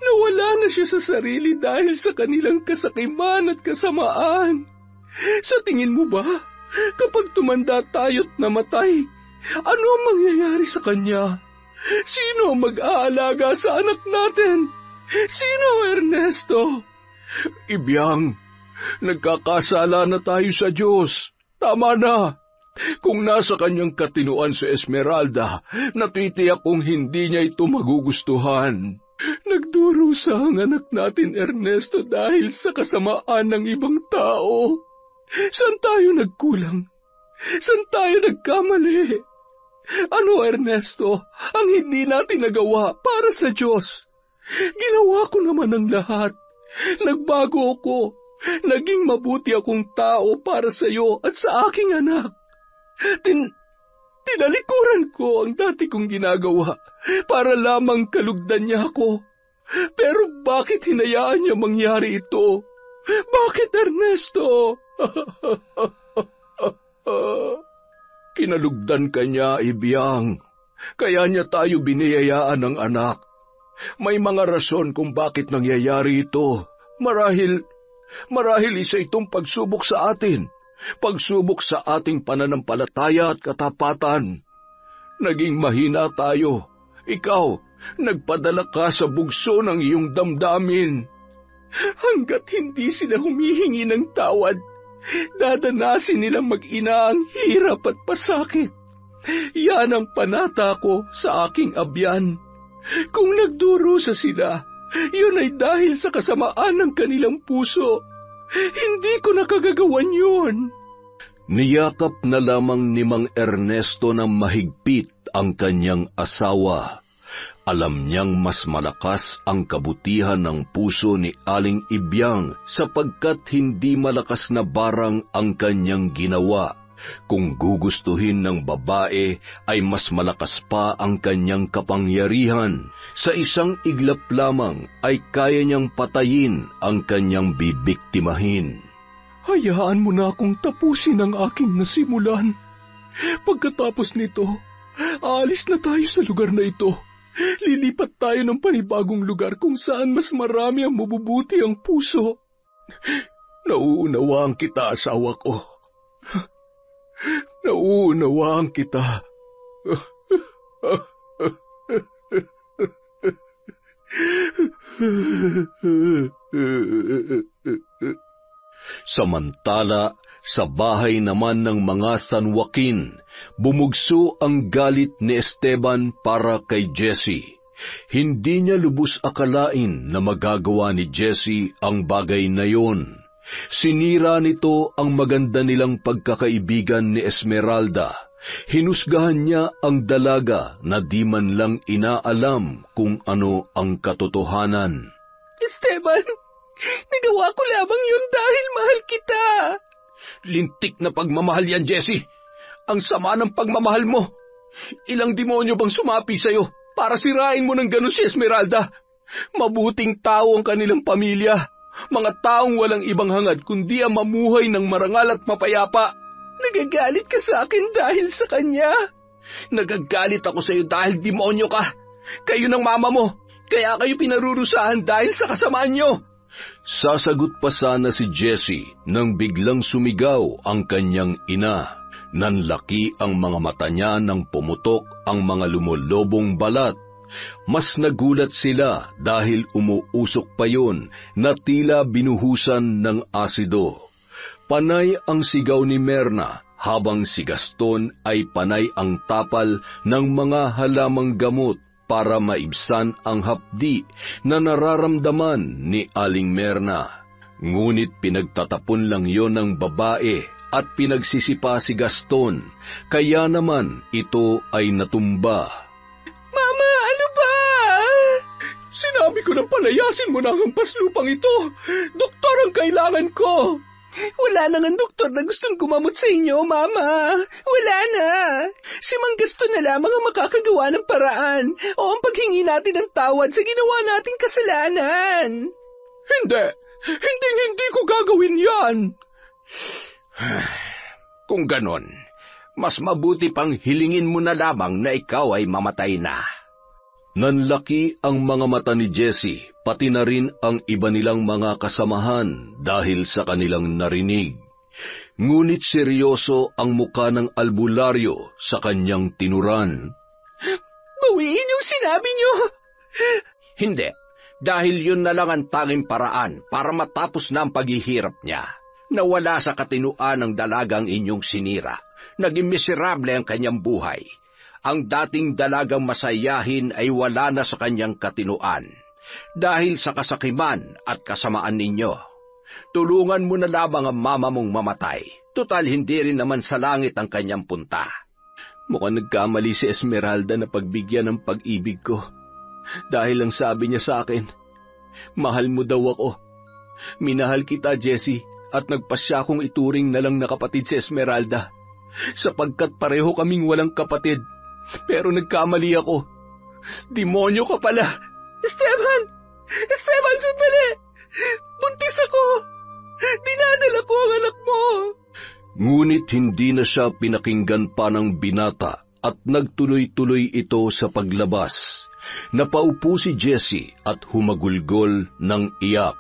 Nawala na siya sa sarili dahil sa kanilang kasakiman at kasamaan. Sa tingin mo ba, kapag tumanda tayo't namatay, ano ang mangyayari sa kanya? Sino ang mag-aalaga sa anak natin? Sino, Ernesto? Ibiyang, nagkakasala na tayo sa Diyos. Tama na. Kung nasa kanyang katinuan si Esmeralda, natitiyak kong hindi niya ito magugustuhan. Nagdurusa ang anak natin, Ernesto, dahil sa kasamaan ng ibang tao. Saan tayo nagkulang? Saan tayo nagkamali? Ano, Ernesto, ang hindi natin nagawa para sa Diyos? Ginawa ko naman ang lahat. Nagbago ako. Naging mabuti akong tao para sa iyo at sa aking anak. Tinalikuran ko ang dati kong ginagawa para lamang kalugdan niya ako. Pero bakit hinayaan niya mangyari ito? Bakit, Ernesto? Kinalugdan ka niya, Ibiyang. Kaya niya tayo biniyayaan ng anak. May mga rason kung bakit nangyayari ito. Marahil isa itong pagsubok sa atin. Pagsubok sa ating pananampalataya at katapatan. Naging mahina tayo. Ikaw, nagpadala ka sa bugso ng iyong damdamin. Hanggat hindi sila humihingi ng tawad, dadanasin nilang mag-ina ang hirap at pasakit. Yan ang panata ko sa aking abyan. Kung nagdurusa sila, yun ay dahil sa kasamaan ng kanilang puso. Hindi ko nakagagawan yun. Niyakap na lamang ni Mang Ernesto ng mahigpit ang kanyang asawa. Alam niyang mas malakas ang kabutihan ng puso ni Aling Ibiyang sapagkat hindi malakas na barang ang kanyang ginawa. Kung gugustuhin ng babae ay mas malakas pa ang kanyang kapangyarihan. Sa isang iglap lamang ay kaya niyang patayin ang kanyang bibiktimahin. Hayaan mo na akong tapusin ang aking nasimulan. Pagkatapos nito, aalis na tayo sa lugar na ito. Lilipat tayo ng panibagong lugar kung saan mas marami ang mabubuti ang puso. Nauunawaan kita, asawa ko. Nauunawaan kita. Samantala, sa bahay naman ng mga San Joaquin, bumugso ang galit ni Esteban para kay Jesse. Hindi niya lubos akalain na magagawa ni Jesse ang bagay na yon. Sinira nito ang maganda nilang pagkakaibigan ni Esmeralda. Hinusgahan niya ang dalaga na di man lang inaalam kung ano ang katotohanan. Esteban, nagawa ko lamang yun dahil mahal kita. Lintik na pagmamahal yan, Jessie. Ang sama ng pagmamahal mo. Ilang demonyo bang sumapi sa'yo para sirain mo ng gano'n si Esmeralda? Mabuting tao ang kanilang pamilya. Mga taong walang ibang hangad kundi ang mamuhay ng marangal at mapayapa. Nagagalit ka sa akin dahil sa kanya. Nagagalit ako sa iyo dahil demonyo ka. Kayo ng mama mo, kaya kayo pinarurusahan dahil sa kasamaan nyo. Sasagot pa sana si Jesse nang biglang sumigaw ang kanyang ina. Nanlaki ang mga mata niya nang pumutok ang mga lumulobong balat. Mas nagulat sila dahil umuusok pa yon na tila binuhusan ng asido. Panay ang sigaw ni Merna habang si Gaston ay panay ang tapal ng mga halamang gamot para maibsan ang hapdi na nararamdaman ni Aling Merna. Ngunit pinagtatapon lang yon ng babae at pinagsisipa si Gaston, kaya naman ito ay natumba. Mama, ano ba? Sinabi ko na palayasin mo na ang paslupang ito. Doktor ang kailangan ko. Wala nang ang doktor na gustong gumamot sa inyo, Mama. Wala na. Si Mang Gaston na lamang ang makakagawa ng paraan o ang paghingi natin ng tawad sa ginawa nating kasalanan. Hindi ko gagawin yan. Kung ganon, mas mabuti pang hilingin mo na lamang na ikaw ay mamatay na. Nanlaki ang mga mata ni Jessie, pati na rin ang iba nilang mga kasamahan dahil sa kanilang narinig. Ngunit seryoso ang muka ng albularyo sa kanyang tinuran. Bawiin yung sinabi niyo. Hindi, dahil yun na lang ang tanging paraan para matapos na ang paghihirap niya. Nawala sa katinuan ng dalagang inyong sinira. Naging miserable ang kanyang buhay. Ang dating dalagang masayahin ay wala na sa kanyang katinuan. Dahil sa kasakiman at kasamaan ninyo. Tulungan mo na lamang ang mama mong mamatay. Tutal hindi rin naman sa langit ang kanyang punta. Mukhang nagkamali si Esmeralda na pagbigyan ng pag-ibig ko. Dahil ang sabi niya sa akin, mahal mo daw ako. Minahal kita, Jessie, at nagpasya kong ituring na lang na kapatid si Esmeralda. Sapagkat pareho kaming walang kapatid. Pero nagkamali ako. Demonyo ka pala. Esteban, sandali! Buntis ako! Dinadala ko ang anak mo! Ngunit hindi na siya pinakinggan pa ng binata at nagtuloy-tuloy ito sa paglabas. Napaupo si Jessie at humagulgol ng iyak.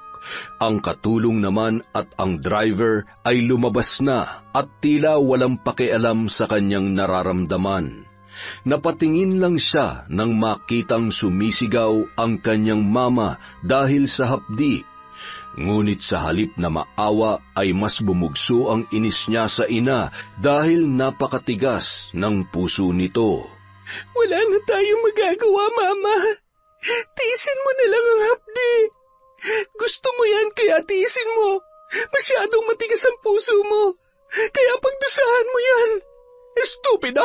Ang katulong naman at ang driver ay lumabas na at tila walang pakialam sa kanyang nararamdaman. Napatingin lang siya nang makitang sumisigaw ang kanyang mama dahil sa hapdi. Ngunit sa halip na maawa ay mas bumugso ang inis niya sa ina dahil napakatigas ng puso nito. Wala na tayong magagawa, Mama. Tiisin mo na lang ang hapdi. Gusto mo yan kaya tiisin mo. Masyadong matigas ang puso mo. Kaya pagdusahan mo yan. Estupida!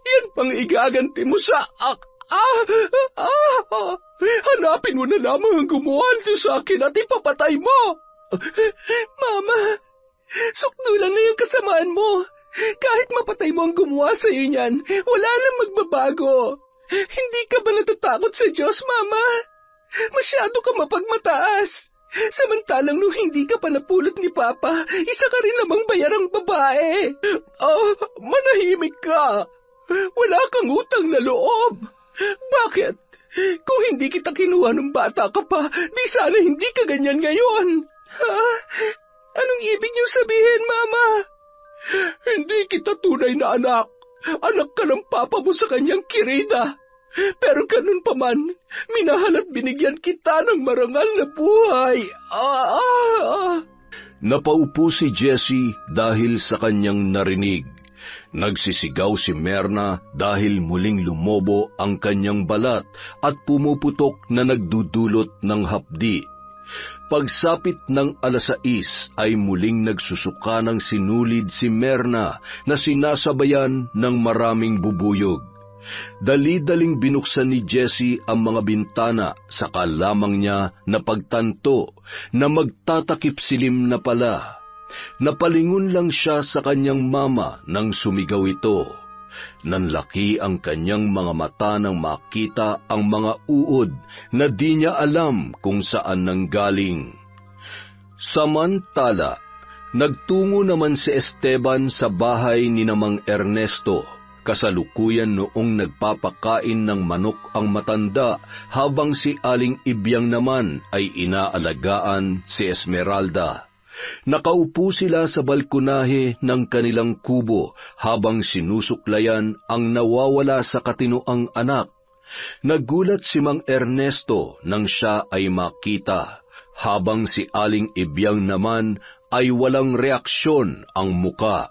Yan pang igaganti mo sa... Hanapin mo na lamang ang gumawa nito sa akin at ipapatay mo! Mama, sukdo lang na yung kasamaan mo. Kahit mapatay mo ang gumawa sa iyo niyan, wala nang magbabago. Hindi ka ba natatakot sa Diyos, Mama? Masyado ka mapagmataas. Samantalang nung hindi ka pa napulot ni Papa, isa ka rin namang bayarang babae. Manahimik ka. Wala kang utang na loob. Bakit? Kung hindi kita kinuha ng bata ka pa, di sana hindi ka ganyan ngayon. Anong ibig niyong sabihin, Mama? Hindi kita tunay na anak. Anak ka ng papa mo sa kanyang kirida. Pero ganun pa man, minahal at binigyan kita ng marangal na buhay. Napaupo si Jessie dahil sa kanyang narinig. Nagsisigaw si Merna dahil muling lumobo ang kanyang balat at pumuputok na nagdudulot ng hapdi. Pagsapit ng 6:00 ay muling nagsusuka ng sinulid si Merna na sinasabayan ng maraming bubuyog. Dali-daling binuksan ni Jessie ang mga bintana, saka lamang niya napagtanto na magtatakip silim na pala. Napalingon lang siya sa kanyang mama nang sumigaw ito. Nanlaki ang kanyang mga mata nang makita ang mga uod na di niya alam kung saan nanggaling. Samantala, nagtungo naman si Esteban sa bahay ni Mang Ernesto. Kasalukuyan noong nagpapakain ng manok ang matanda habang si Aling Ibyang naman ay inaalagaan si Esmeralda. Nakaupo sila sa balkonahe ng kanilang kubo habang sinusuklayan ang nawawala sa katinuang anak. Nagulat si Mang Ernesto nang siya ay makita, habang si Aling Ibyang naman ay walang reaksyon ang muka.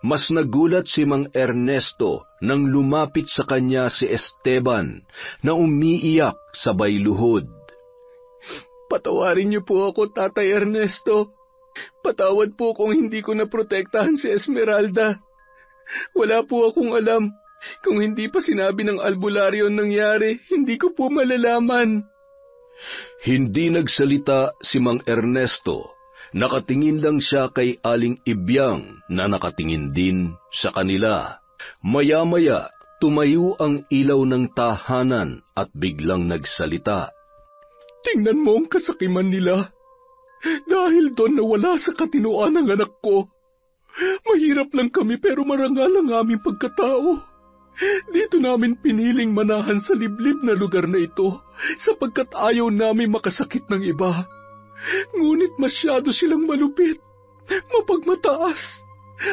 Mas nagulat si Mang Ernesto nang lumapit sa kanya si Esteban na umiiyak sabay luhod. Patawarin niyo po ako, Tatay Ernesto. Patawad po kung hindi ko naprotektahan si Esmeralda. Wala po akong alam. Kung hindi pa sinabi ng albularyo ang nangyari, hindi ko po malalaman. Hindi nagsalita si Mang Ernesto. Nakatingin lang siya kay Aling Ibyang na nakatingin din sa kanila. Maya-maya, tumayo ang ilaw ng tahanan at biglang nagsalita. Tingnan mo ang kasakiman nila. Dahil doon nawala sa katinoan ang anak ko. Mahirap lang kami pero marangal ang aming pagkatao. Dito namin piniling manahan sa liblib na lugar na ito sapagkat ayaw namin makasakit ng iba. Ngunit masyado silang malupit, mapagmataas,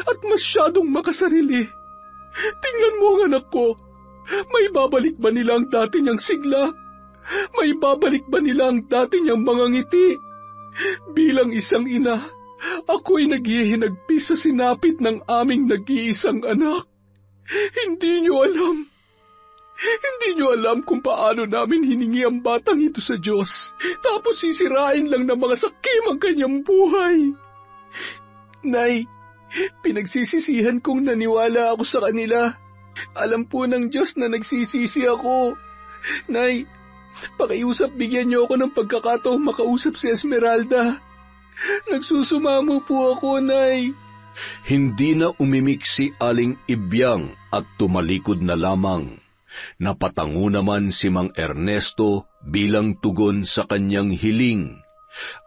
at masyadong makasarili. Tingnan mo ang anak ko. May babalik ba nila ang dati niyang sigla? May babalik ba nila ang dati niyang mga ngiti? Bilang isang ina, ako'y naghihinagpis sa sinapit ng aming nag-iisang anak. Hindi niyo alam kung paano namin hiningi ang batang ito sa Diyos, tapos sisirain lang ng mga sakim ang kanyang buhay. Nay, pinagsisisihan kong naniwala ako sa kanila. Alam po ng Diyos na nagsisisi ako. Nay, pakiusap bigyan niyo ako ng pagkakataong makausap si Esmeralda. Nagsusumamo po ako, Nay. Hindi na umimik si Aling Ibyang at tumalikod na lamang. Napatango naman si Mang Ernesto bilang tugon sa kanyang hiling.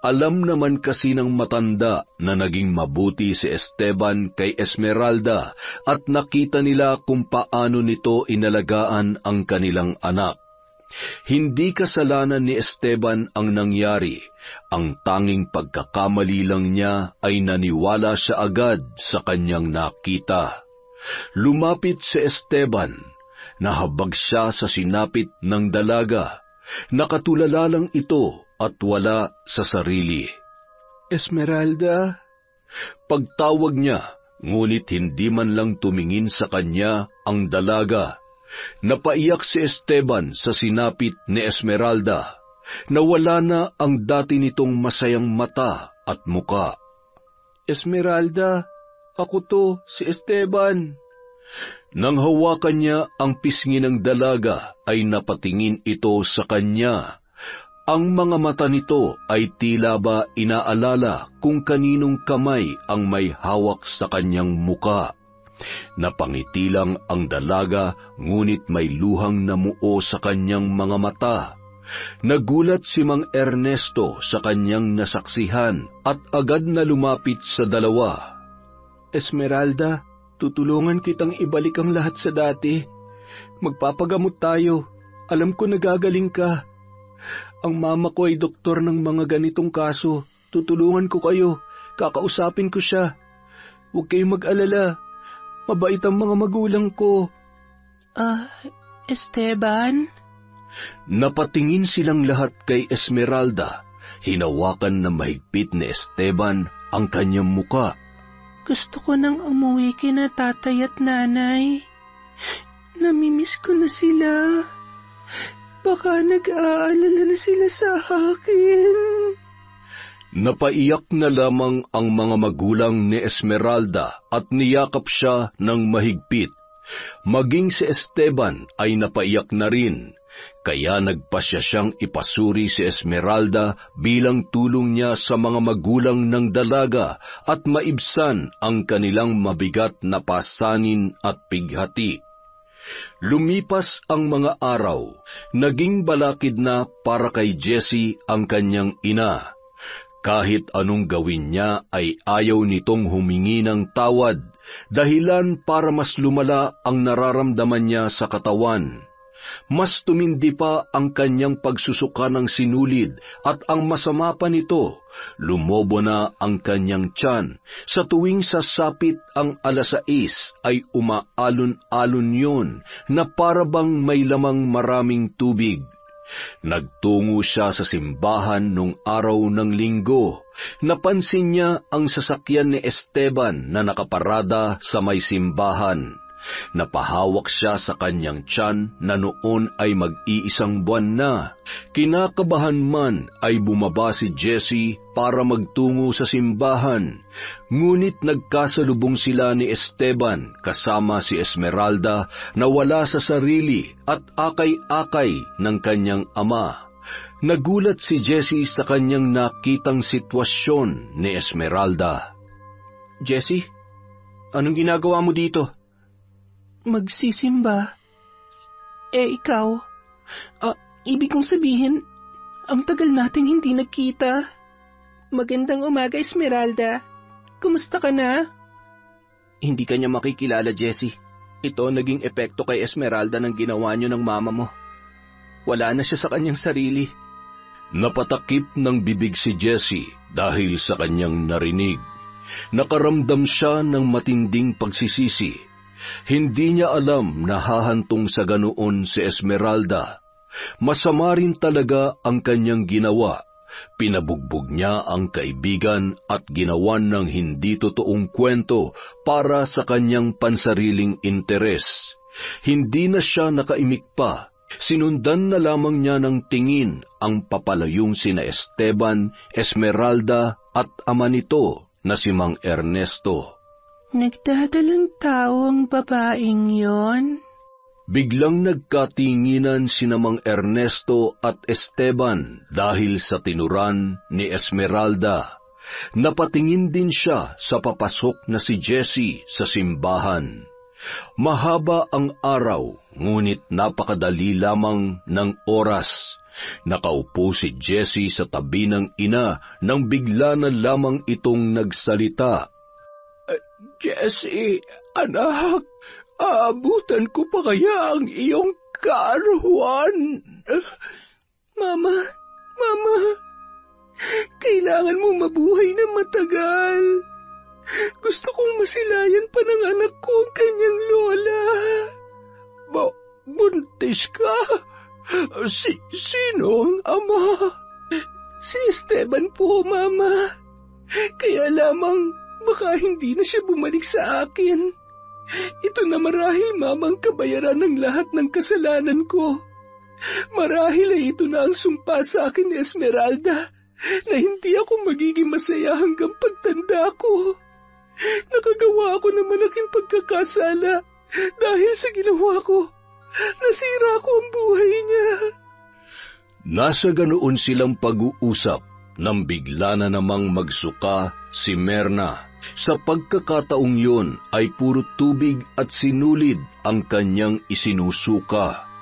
Alam naman kasi ng matanda na naging mabuti si Esteban kay Esmeralda at nakita nila kung paano nito inalagaan ang kanilang anak. Hindi kasalanan ni Esteban ang nangyari. Ang tanging pagkakamali lang niya ay naniwala siya agad sa kanyang nakita. Lumapit si Esteban. Nahabag siya sa sinapit ng dalaga. Nakatulala lang ito at wala sa sarili. Esmeralda? Pagtawag niya, ngunit hindi man lang tumingin sa kanya ang dalaga. Napaiyak si Esteban sa sinapit ni Esmeralda. Nawala na ang dati nitong masayang mata at muka. Esmeralda, ako to, si Esteban. Nang hawakan niya ang pisngi ng dalaga, ay napatingin ito sa kanya. Ang mga mata nito ay tila ba inaalala kung kaninong kamay ang may hawak sa kanyang muka. Napangiti lang ang dalaga, ngunit may luhang namuo sa kanyang mga mata. Nagulat si Mang Ernesto sa kanyang nasaksihan at agad na lumapit sa dalawa. Esmeralda, tutulungan kitang ibalik ang lahat sa dati. Magpapagamot tayo. Alam ko nagagaling ka. Ang mama ko ay doktor ng mga ganitong kaso. Tutulungan ko kayo. Kakausapin ko siya. Huwag kayong mag-alala. Mabait ang mga magulang ko. Esteban? Napatingin silang lahat kay Esmeralda. Hinawakan na mahigpit ni Esteban ang kanyang muka. Gusto ko nang umuwi kina tatay at nanay. Namimiss ko na sila. Baka nag-aalala na sila sa akin. Napaiyak na lamang ang mga magulang ni Esmeralda at niyakap siya ng mahigpit. Maging si Esteban ay napaiyak na rin. Kaya nagpasya siyang ipasuri si Esmeralda bilang tulong niya sa mga magulang ng dalaga at maibsan ang kanilang mabigat na pasanin at pighati. Lumipas ang mga araw, naging balakid na para kay Jessie ang kanyang ina. Kahit anong gawin niya ay ayaw nitong humingi ng tawad, dahilan para mas lumala ang nararamdaman niya sa katawan. Mas tumindi pa ang kanyang pagsusuka ng sinulid at ang masama pa nito, lumobo na ang kanyang tiyan. Sa tuwing sasapit ang 6:00 ay umaalon-alon yun na parabang may lamang maraming tubig. Nagtungo siya sa simbahan nung araw ng linggo. Napansin niya ang sasakyan ni Esteban na nakaparada sa may simbahan. Napahawak siya sa kanyang tiyan na noon ay mag-iisang buwan na. Kinakabahan man ay bumaba si Jessie para magtungo sa simbahan. Ngunit nagkasalubong sila ni Esteban kasama si Esmeralda na wala sa sarili at akay-akay ng kanyang ama. Nagulat si Jessie sa kanyang nakitang sitwasyon ni Esmeralda. Jessie, anong ginagawa mo dito? Magsisimba. Ikaw? Ibig kong sabihin, ang tagal nating hindi nagkita. Magandang umaga, Esmeralda. Kumusta ka na? Hindi ka niya makikilala, Jessie. Ito naging epekto kay Esmeralda ng ginawa niyo ng mama mo. Wala na siya sa kanyang sarili. Napatakip ng bibig si Jessie dahil sa kanyang narinig. Nakaramdam siya ng matinding pagsisisi. Hindi niya alam na hahantong sa ganoon si Esmeralda. Masama rin talaga ang kanyang ginawa. Pinabugbog niya ang kaibigan at ginawan ng hindi totoong kwento para sa kanyang pansariling interes. Hindi na siya nakaimik pa. Sinundan na lamang niya ng tingin ang papalayong sina Esteban, Esmeralda at ama nito na si Mang Ernesto. Nagdadalang tao ang babaeng yon? Biglang nagkatinginan sina Mang Ernesto at Esteban dahil sa tinuran ni Esmeralda. Napatingin din siya sa papasok na si Jessie sa simbahan. Mahaba ang araw, ngunit napakadali lamang ng oras. Nakaupo si Jessie sa tabi ng ina nang bigla na lamang itong nagsalita. Jessie, anak, aabutan ko pa kaya ang iyong kaarawan? Mama, kailangan mo mabuhay na matagal. Gusto kong masilayan pa ng anak ko ang kanyang lola. Buntis ka? Sino ang ama? Si Esteban po, Mama. Kaya lamang baka hindi na siya bumalik sa akin. Ito na marahil, Mama, ang kabayaran ng lahat ng kasalanan ko. Marahil ay ito na ang sumpa sa akin ni Esmeralda na hindi ako magiging masaya hanggang pagtanda ko. Nakagawa ako ng malaking pagkakasala dahil sa ginawa ko. Nasira ko ang buhay niya. Nasa ganoon silang pag-uusap nang bigla na namang magsuka si Merna. Sa pagkakataong yun ay puro tubig at sinulid ang kanyang isinusuka.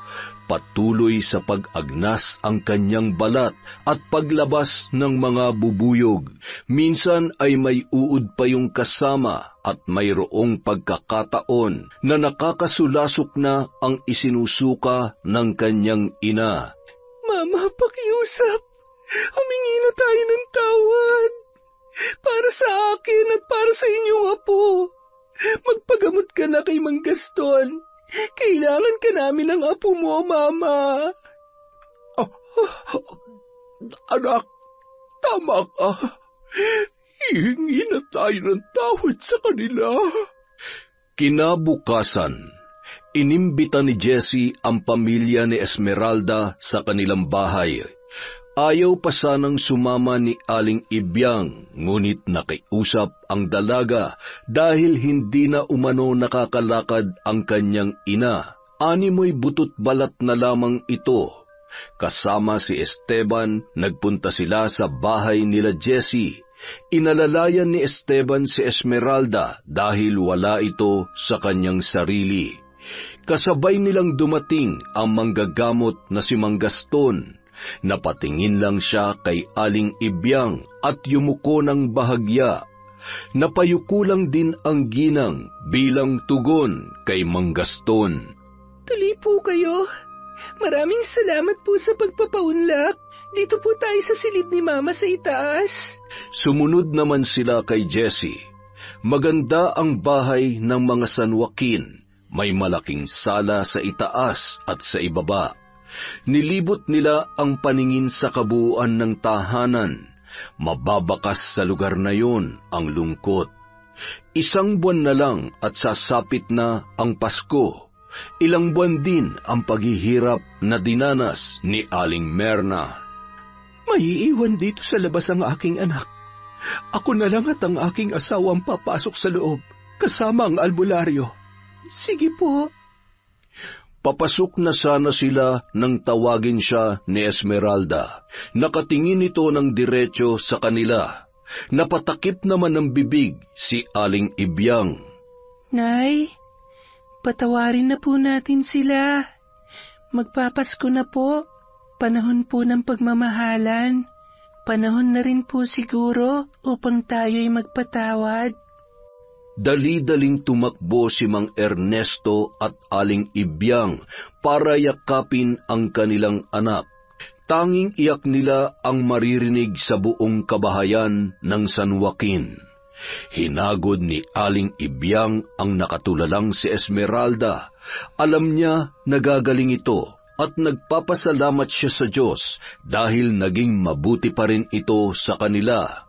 Patuloy sa pag-agnas ang kanyang balat at paglabas ng mga bubuyog. Minsan ay may uod pa yung kasama at mayroong pagkakataon na nakakasulasok na ang isinusuka ng kanyang ina. Mama, pakiusap. Humingi na tayo ng tawad. Para sa akin at para sa inyong apo. Magpagamot ka na kay Mang Gaston. Kailangan ka namin ng apo mo, Mama. Anak, tama ka. Hihingi na tayo ng tawad sa kanila. Kinabukasan, inimbita ni Jessie ang pamilya ni Esmeralda sa kanilang bahay. Ayaw pa sanang sumama ni Aling Ibyang, ngunit nakiusap ang dalaga dahil hindi na umano nakakalakad ang kanyang ina. Animoy butot balat na lamang ito. Kasama si Esteban, nagpunta sila sa bahay nila Jessie. Inalalayan ni Esteban si Esmeralda dahil wala ito sa kanyang sarili. Kasabay nilang dumating ang manggagamot na si Mang Gaston. Napatingin lang siya kay Aling Ibyang at yumuko ng bahagya. Napayuko lang din ang ginang bilang tugon kay Mang Gaston. Tuloy po kayo. Maraming salamat po sa pagpapaunlak. Dito po tayo sa silid ni Mama sa itaas. Sumunod naman sila kay Jessie. Maganda ang bahay ng mga San Joaquin. May malaking sala sa itaas at sa ibaba. Nilibot nila ang paningin sa kabuuan ng tahanan. Mababakas sa lugar na yon ang lungkot. 1 buwan na lang at sasapit na ang Pasko. Ilang buwan din ang paghihirap na dinanas ni Aling Merna. Maiiwan dito sa labas ang aking anak. Ako na lang at ang aking asawang papasok sa loob, kasama ang albularyo. Sige po. Papasok na sana sila nang tawagin siya ni Esmeralda. Nakatingin ito ng diretso sa kanila. Napatakip naman ng bibig si Aling Ibyang. Nay, patawarin na po natin sila. Magpapasko na po. Panahon po ng pagmamahalan. Panahon na rin po siguro upang tayo'y magpatawad. Dali-daling tumakbo si Mang Ernesto at Aling Ibyang para yakapin ang kanilang anak. Tanging iyak nila ang maririnig sa buong kabahayan ng San Joaquin. Hinagod ni Aling Ibyang ang nakatulalang si Esmeralda. Alam niya nagagaling ito at nagpapasalamat siya sa Diyos dahil naging mabuti pa rin ito sa kanila.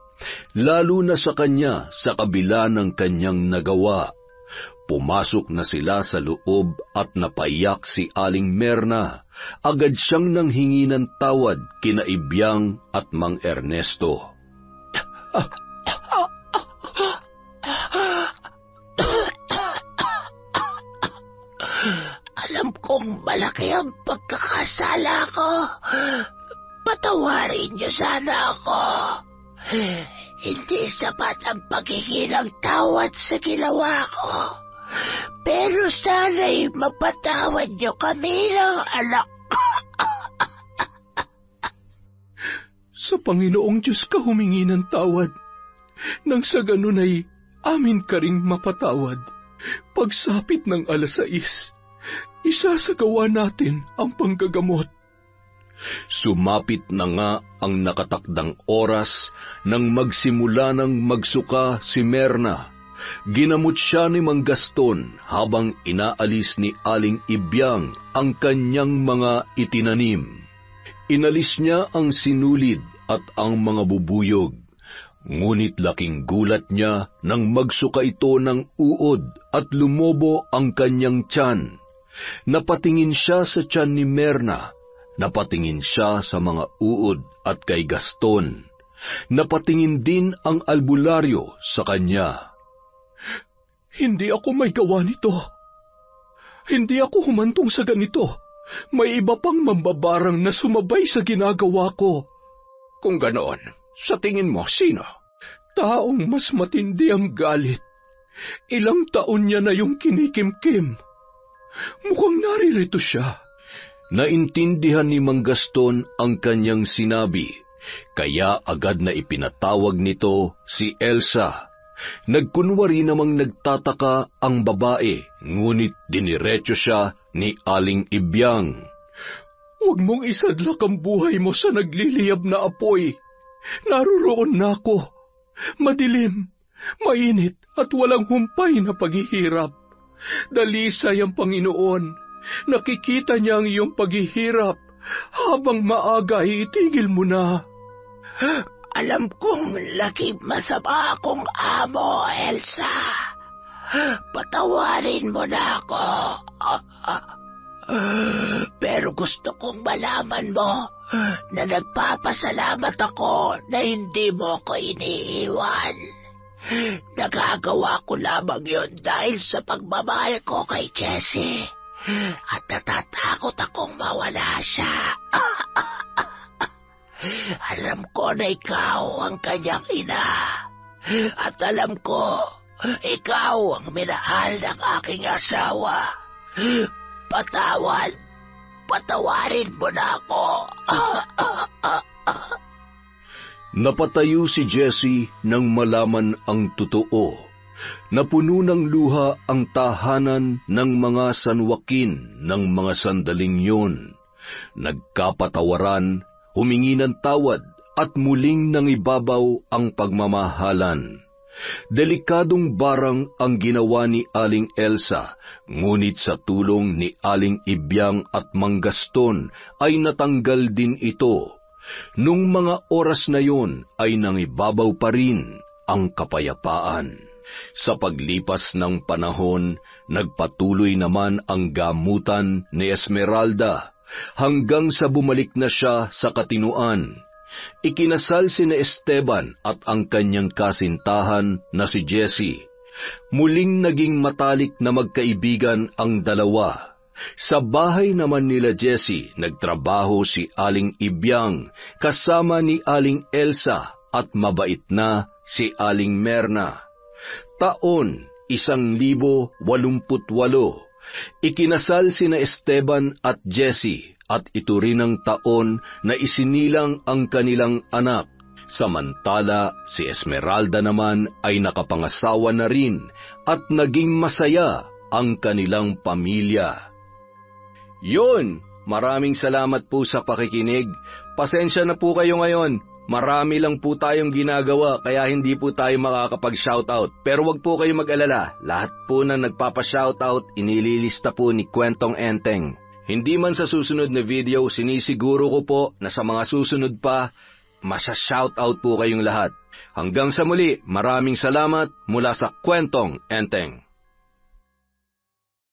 Lalo na sa kanya sa kabila ng kanyang nagawa. Pumasok na sila sa loob at napaiyak si Aling Merna. Agad siyang nanghingi ng tawad kina Ibyang at Mang Ernesto. Alam kong malaki ang pagkakasala ko. Patawarin niyo sana ako. Hindi sapat ang paghingi ng tawad sa ginawa ko. Pero sana'y mapatawad niyo kami ng anak ko. Sa Panginoong Diyos ka humingi ng tawad. Nang sa ganun ay amin ka ring mapatawad. Pagsapit ng 6:00, isasagawa natin ang panggagamot. Sumapit na nga ang nakatakdang oras nang magsimula ng magsuka si Merna. Ginamot siya ni Mang Gaston habang inaalis ni Aling Ibyang ang kanyang mga itinanim. Inalis niya ang sinulid at ang mga bubuyog. Ngunit laking gulat niya nang magsuka ito ng uod at lumobo ang kanyang tiyan. Napatingin siya sa tiyan ni Merna. Napatingin siya sa mga uod at kay Gaston. Napatingin din ang albularyo sa kanya. Hindi ako may gawa nito. Hindi ako humantong sa ganito. May iba pang mambabarang na sumabay sa ginagawa ko. Kung ganoon, sa tingin mo, sino? Taong mas matindi ang galit. Ilang taon niya na yung kinikimkim. Mukhang naririto siya. Naintindihan ni Mang Gaston ang kanyang sinabi, kaya agad na ipinatawag nito si Elsa. Nagkunwari namang nagtataka ang babae, ngunit diniretso siya ni Aling Ibyang. Huwag mong isadlak ang buhay mo sa nagliliyab na apoy. Naroon na ako. Madilim, mainit at walang humpay na paghihirap. Dalisay ang Panginoon. Nakikita niya ang iyong paghihirap. Habang maaga, itigil mo na. Alam kong laging masama akong amo, Elsa. Patawarin mo na ako. Pero gusto kong malaman mo na nagpapasalamat ako na hindi mo ko iniiwan. Nagagawa ko lamang yun dahil sa pagmamahal ko kay Jessie. At natatakot akong mawala siya. Alam ko na ikaw ang kanyang ina. At alam ko, ikaw ang minahal ng aking asawa. Patawarin mo na ako. Napatayo si Jessie nang malaman ang totoo. Napuno ng luha ang tahanan ng mga San Joaquin ng mga sandaling yun. Nagkapatawaran, humingi ng tawad at muling nangibabaw ang pagmamahalan. Delikadong barang ang ginawa ni Aling Elsa, ngunit sa tulong ni Aling Ibyang at Mang Gaston ay natanggal din ito. Nung mga oras na yon ay nangibabaw pa rin ang kapayapaan. Sa paglipas ng panahon, nagpatuloy naman ang gamutan ni Esmeralda hanggang sa bumalik na siya sa katinuan. Ikinasal sina Esteban at ang kanyang kasintahan na si Jessie. Muling naging matalik na magkaibigan ang dalawa. Sa bahay naman nila Jessie, nagtrabaho si Aling Ibyang kasama ni Aling Elsa at mabait na si Aling Merna. Taon 1,088. Ikinasal sina Esteban at Jessie at ito rin ang taon na isinilang ang kanilang anak. Samantala, si Esmeralda naman ay nakapangasawa na rin at naging masaya ang kanilang pamilya. Yun, maraming salamat po sa pakikinig. Pasensya na po kayo ngayon. Marami lang po tayong ginagawa kaya hindi po tayo makakapag-shoutout. Pero wag po kayo mag-alala, lahat po na nagpapa-shoutout inililista po ni Kwentong Enteng. Hindi man sa susunod na video, sinisiguro ko po na sa mga susunod pa, masya-shoutout po kayong lahat. Hanggang sa muli, maraming salamat mula sa Kwentong Enteng.